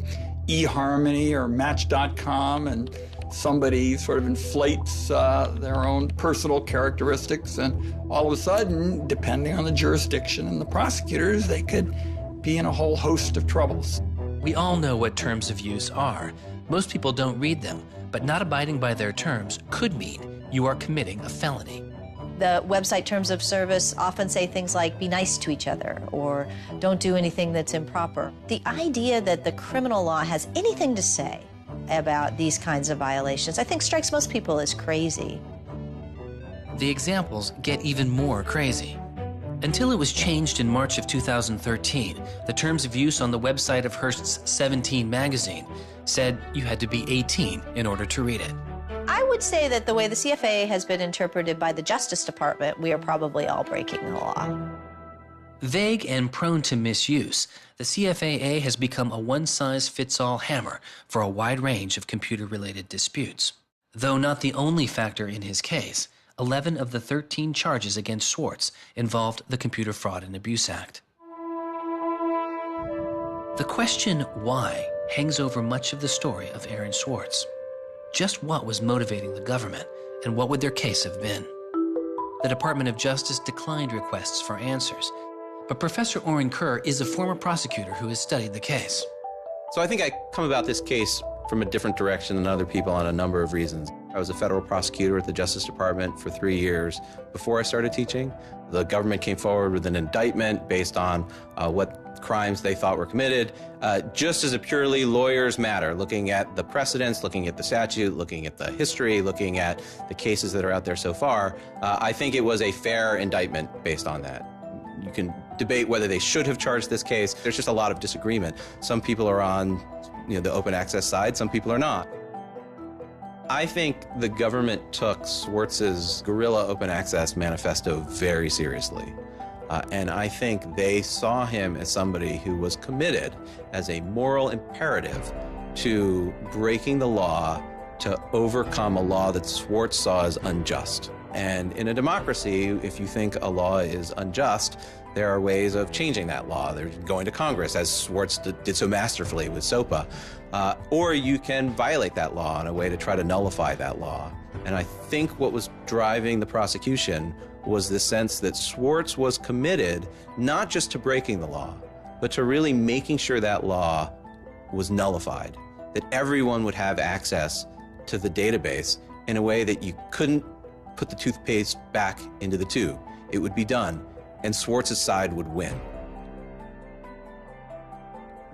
eHarmony or Match.com, and somebody sort of inflates their own personal characteristics, and all of a sudden, depending on the jurisdiction and the prosecutors, they could be in a whole host of troubles. We all know what terms of use are. Most people don't read them, but not abiding by their terms could mean you are committing a felony. The website terms of service often say things like, be nice to each other, or don't do anything that's improper. The idea that the criminal law has anything to say about these kinds of violations, I think strikes most people as crazy. The examples get even more crazy. Until it was changed in March of 2013, the terms of use on the website of Hearst's 17 magazine said you had to be 18 in order to read it. I would say that the way the CFA has been interpreted by the Justice Department, we are probably all breaking the law. Vague and prone to misuse, the CFAA has become a one-size-fits-all hammer for a wide range of computer-related disputes. Though not the only factor in his case, 11 of the 13 charges against Schwartz involved the Computer Fraud and Abuse Act. The question why hangs over much of the story of Aaron Swartz. Just what was motivating the government, and what would their case have been? The Department of Justice declined requests for answers, but Professor Oren Kerr is a former prosecutor who has studied the case. So I think I come about this case from a different direction than other people on a number of reasons. I was a federal prosecutor at the Justice Department for 3 years before I started teaching. The government came forward with an indictment based on what crimes they thought were committed, just as a purely lawyers matter, looking at the precedents, looking at the statute, looking at the history, looking at the cases that are out there so far. I think it was a fair indictment based on that. You can debate whether they should have charged this case. There's just a lot of disagreement. Some people are on the open access side, some people are not. I think the government took Swartz's guerrilla open access manifesto very seriously. And I think they saw him as somebody who was committed as a moral imperative to breaking the law to overcome a law that Swartz saw as unjust. And in a democracy, if you think a law is unjust, there are ways of changing that law. There's going to Congress, as Swartz did so masterfully with SOPA. Or you can violate that law in a way to try to nullify that law. And I think what was driving the prosecution was the sense that Swartz was committed not just to breaking the law, but to really making sure that law was nullified, that everyone would have access to the database in a way that you couldn't put the toothpaste back into the tube. It would be done, and Swartz's side would win.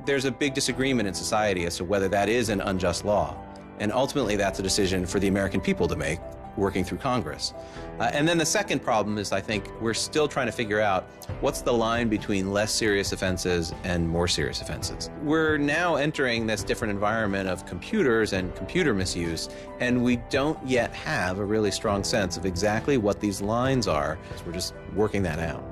There's a big disagreement in society as to whether that is an unjust law, and ultimately that's a decision for the American people to make, working through Congress. And then the second problem is, I think, we're still trying to figure out what's the line between less serious offenses and more serious offenses. We're now entering this different environment of computers and computer misuse, and we don't yet have a really strong sense of exactly what these lines are. So we're just working that out.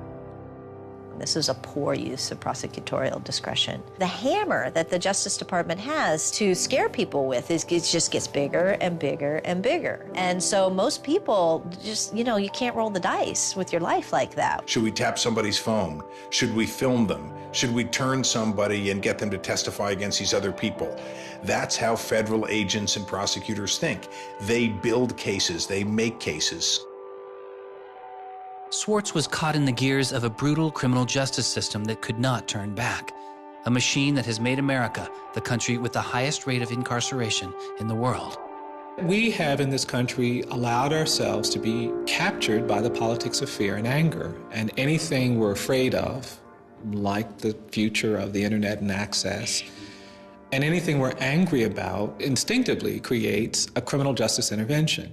This is a poor use of prosecutorial discretion. The hammer that the Justice Department has to scare people with it just gets bigger and bigger and bigger. And so most people just, you can't roll the dice with your life like that. Should we tap somebody's phone? Should we film them? Should we turn somebody and get them to testify against these other people? That's how federal agents and prosecutors think. They build cases, they make cases. Swartz was caught in the gears of a brutal criminal justice system that could not turn back, a machine that has made America the country with the highest rate of incarceration in the world. We have in this country allowed ourselves to be captured by the politics of fear and anger, and anything we're afraid of, like the future of the internet and access, and anything we're angry about instinctively creates a criminal justice intervention.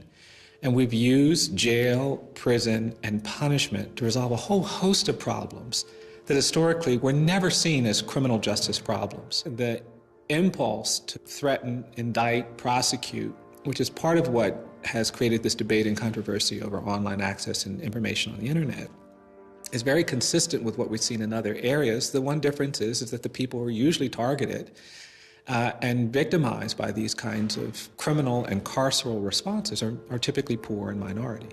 And we've used jail, prison, and punishment to resolve a whole host of problems that historically were never seen as criminal justice problems. The impulse to threaten, indict, prosecute, which is part of what has created this debate and controversy over online access and information on the internet, is very consistent with what we've seen in other areas. The one difference is that the people who are usually targeted and victimized by these kinds of criminal and carceral responses are typically poor and minority.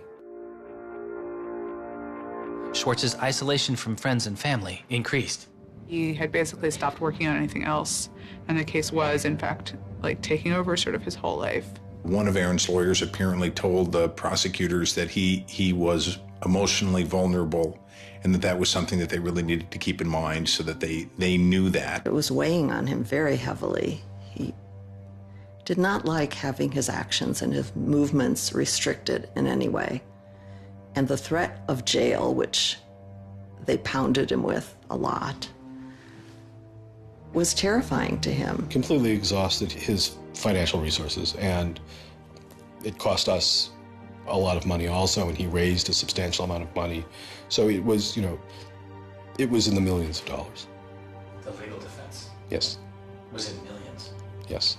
Schwartz's isolation from friends and family increased. He had basically stopped working on anything else, and the case was, in fact, like taking over sort of his whole life. One of Aaron's lawyers apparently told the prosecutors that he was emotionally vulnerable and that was something that they really needed to keep in mind so that they knew that. It was weighing on him very heavily. He did not like having his actions and his movements restricted in any way. And the threat of jail, which they pounded him with a lot, was terrifying to him. Completely exhausted his financial resources, and it cost us a lot of money also, and he raised a substantial amount of money. So it was, it was in the millions of dollars. The legal defense Yes. was in millions. Yes.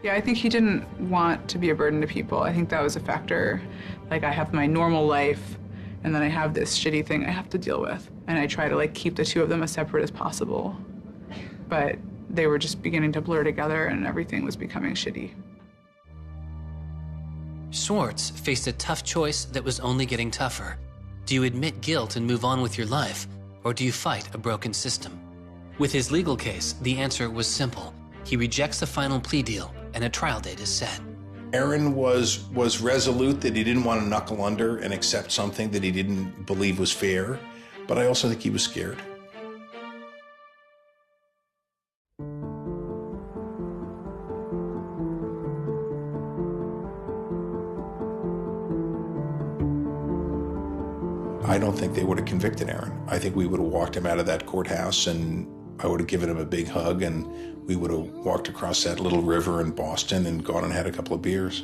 Yeah, I think he didn't want to be a burden to people. I think that was a factor. Like, I have my normal life, and then I have this shitty thing I have to deal with. And I try to, keep the two of them as separate as possible. But they were just beginning to blur together, and everything was becoming shitty. Schwartz faced a tough choice that was only getting tougher. Do you admit guilt and move on with your life, or do you fight a broken system? With his legal case, the answer was simple. He rejects the final plea deal, and a trial date is set. Aaron was resolute that he didn't want to knuckle under and accept something that he didn't believe was fair, but I also think he was scared. I don't think they would have convicted Aaron. I think we would have walked him out of that courthouse, and I would have given him a big hug, and we would have walked across that little river in Boston and gone and had a couple of beers.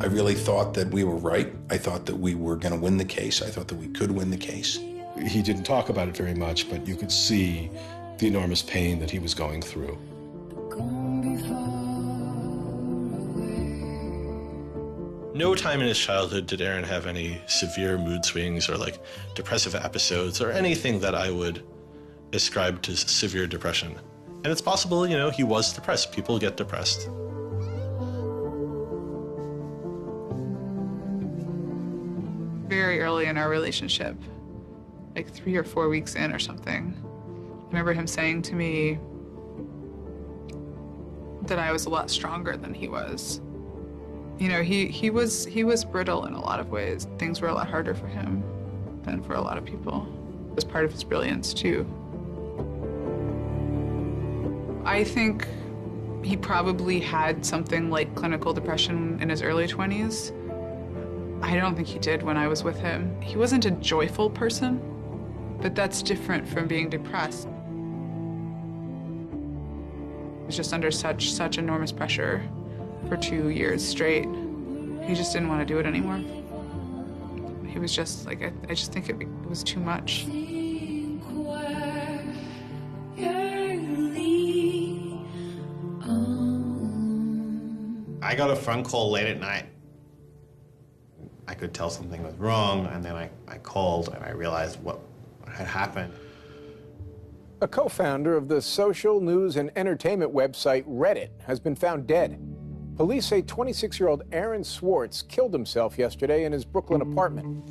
I really thought that we were right. I thought that we were going to win the case. I thought that we could win the case. He didn't talk about it very much, but you could see the enormous pain that he was going through. No time in his childhood did Aaron have any severe mood swings or depressive episodes or anything that I would ascribe to severe depression. And it's possible, he was depressed. People get depressed. Very early in our relationship, 3 or 4 weeks in or something, I remember him saying to me that I was a lot stronger than he was. He was brittle in a lot of ways. Things were a lot harder for him than for a lot of people. It was part of his brilliance, too. I think he probably had something like clinical depression in his early 20s. I don't think he did when I was with him. He wasn't a joyful person, but that's different from being depressed. He was just under such enormous pressure for 2 years straight. He just didn't want to do it anymore. He was just I just think it was too much. I got a phone call late at night. I could tell something was wrong, and then I called and I realized what had happened. A co-founder of the social news and entertainment website Reddit has been found dead. Police say 26-year-old Aaron Swartz killed himself yesterday in his Brooklyn apartment.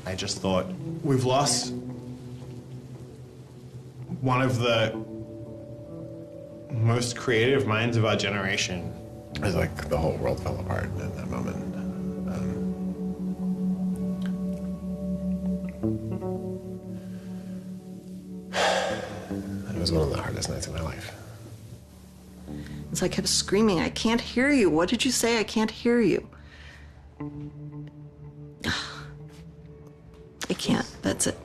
I just thought, we've lost one of the most creative minds of our generation. It was like the whole world fell apart at that moment. It was one of the hardest nights of my life. As I kept screaming, I can't hear you. What did you say? I can't hear you. I can't. That's it.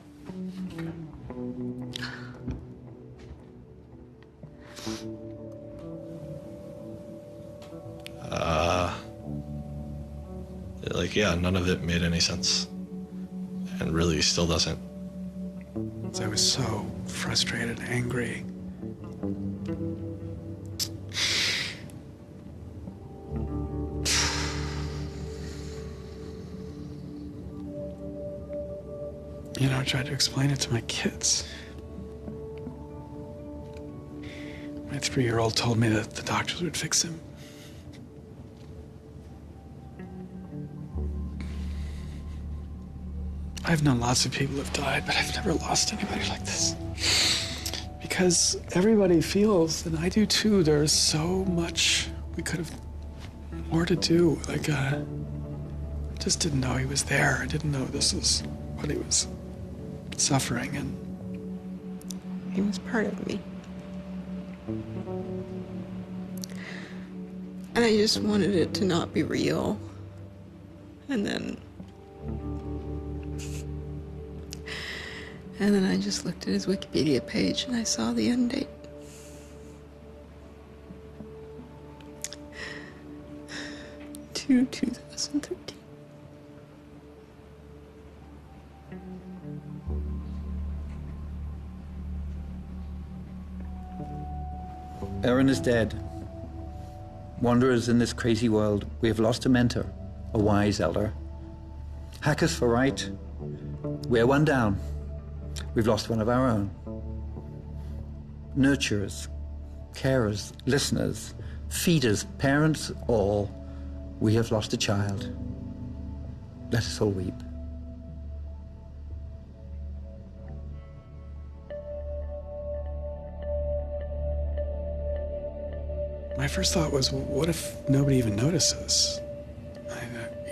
Yeah, none of it made any sense. And really still doesn't. I was so frustrated, angry. I tried to explain it to my kids. My 3-year-old told me that the doctors would fix him. I've known lots of people who've died, but I've never lost anybody like this. Because everybody feels, and I do too, there's so much we could have more to do. Like, I just didn't know he was there. I didn't know this is what he was suffering, and he was part of me. And I just wanted it to not be real. And then I just looked at his Wikipedia page and I saw the end date. To 2013. Aaron is dead. Wanderers in this crazy world, we have lost a mentor, a wise elder. Hackers for right, we're one down. We've lost one of our own. Nurturers, carers, listeners, feeders, parents, all, we have lost a child. Let us all weep. my first thought was, well, what if nobody even notices?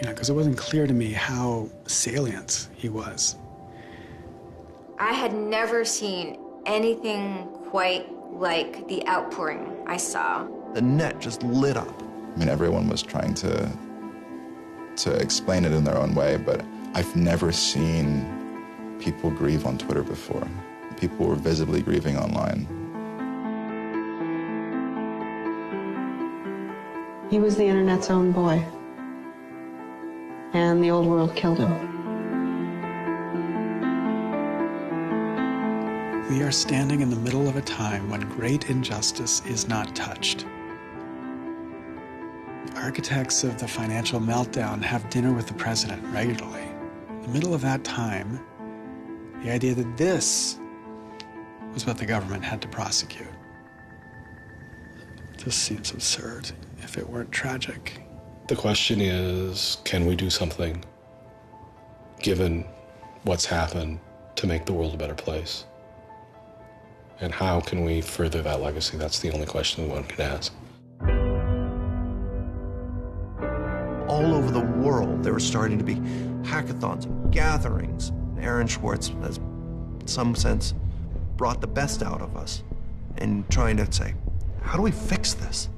Because it wasn't clear to me how salient he was. I had never seen anything quite like the outpouring I saw. The net just lit up. I mean, everyone was trying to explain it in their own way, but I've never seen people grieve on Twitter before. People were visibly grieving online. He was the internet's own boy, and the old world killed him. We are standing in the middle of a time when great injustice is not touched. Architects of the financial meltdown have dinner with the president regularly. In the middle of that time, the idea that this was what the government had to prosecute just seems absurd if it weren't tragic. The question is, can we do something, given what's happened, to make the world a better place? And how can we further that legacy? That's the only question that one can ask. All over the world, there were starting to be hackathons and gatherings. Aaron Swartz has, in some sense, brought the best out of us in trying to say, how do we fix this?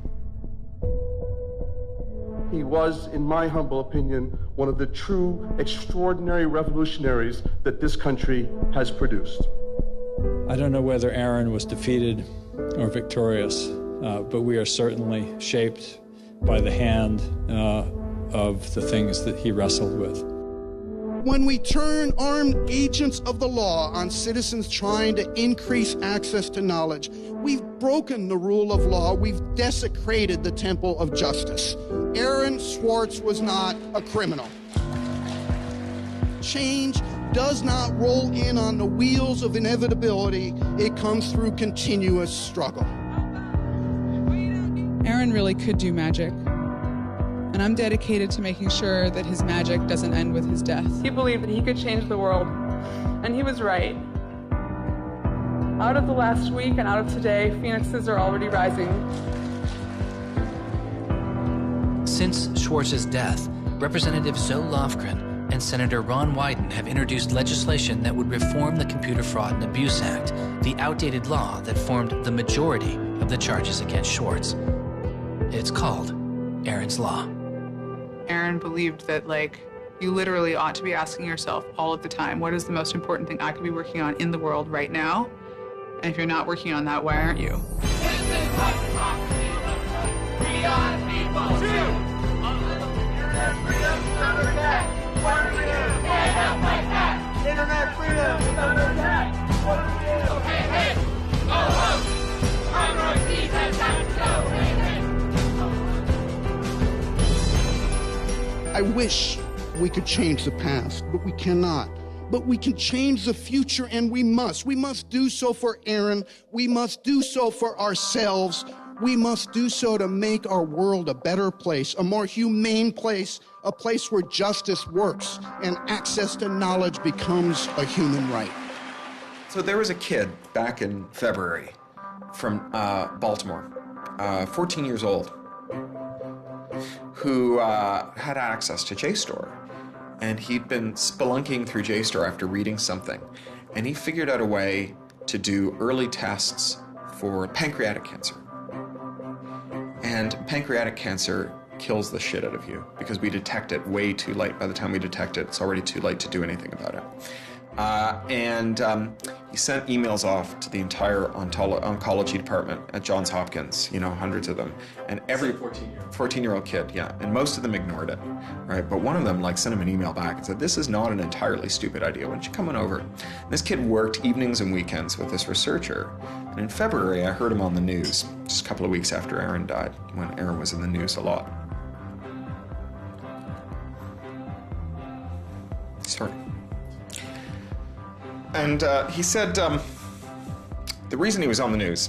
He was, in my humble opinion, one of the true extraordinary revolutionaries that this country has produced. I don't know whether Aaron was defeated or victorious, but we are certainly shaped by the hand of the things that he wrestled with. When we turn armed agents of the law on citizens trying to increase access to knowledge, we've broken the rule of law, we've desecrated the temple of justice. Aaron Swartz was not a criminal. Change does not roll in on the wheels of inevitability, it comes through continuous struggle. Aaron really could do magic. And I'm dedicated to making sure that his magic doesn't end with his death. He believed that he could change the world, and he was right. Out of the last week and out of today, phoenixes are already rising. Since Schwartz's death, Representative Zoe Lofgren and Senator Ron Wyden have introduced legislation that would reform the Computer Fraud and Abuse Act, the outdated law that formed the majority of the charges against Schwartz. It's called Aaron's Law. Aaron believed that, you literally ought to be asking yourself all of the time, what is the most important thing I could be working on in the world right now? And if you're not working on that, why aren't you? Internet freedom is under attack. What do we do? Hey, hey! Oh, oh! Our Northeast has time to go. Hey, hey! I wish we could change the past, but we cannot. but we can change the future, and we must. We must do so for Aaron. We must do so for ourselves. We must do so to make our world a better place, a more humane place, a place where justice works and access to knowledge becomes a human right. So there was a kid back in February from Baltimore, 14 years old, who had access to JSTOR. And he'd been spelunking through JSTOR after reading something. And he figured out a way to do early tests for pancreatic cancer. And pancreatic cancer kills the shit out of you because we detect it way too late. By the time we detect it, it's already too late to do anything about it. He sent emails off to the entire oncology department at Johns Hopkins, you know, hundreds of them. And every 14-year-old kid, yeah. And most of them ignored it, right? But one of them, like, sent him an email back and said, this is not an entirely stupid idea. Why don't you come on over? And this kid worked evenings and weekends with this researcher. And in February, I heard him on the news, just a couple of weeks after Aaron died, when Aaron was in the news a lot. Sorry. And he said the reason he was on the news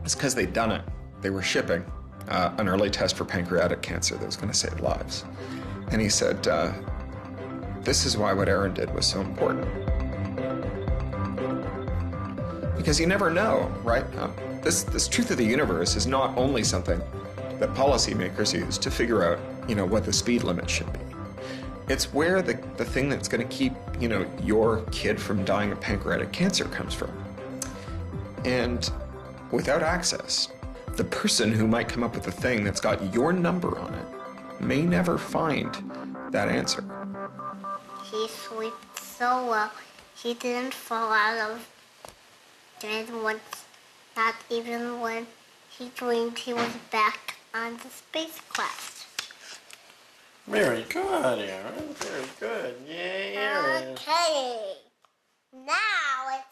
is because they'd done it. They were shipping an early test for pancreatic cancer that was going to save lives. And he said, this is why what Aaron did was so important. Because you never know, right? This truth of the universe is not only something that policymakers use to figure out, you know, what the speed limit should be. It's where the thing that's going to keep, you know, your kid from dying of pancreatic cancer comes from. And without access, the person who might come up with the thing that's got your number on it may never find that answer. He slept so well, he didn't fall out of bed once, not even when he dreamed he was back on the spacecraft. Very good, Aaron. Very good. Yay, Aaron. Okay. Now it's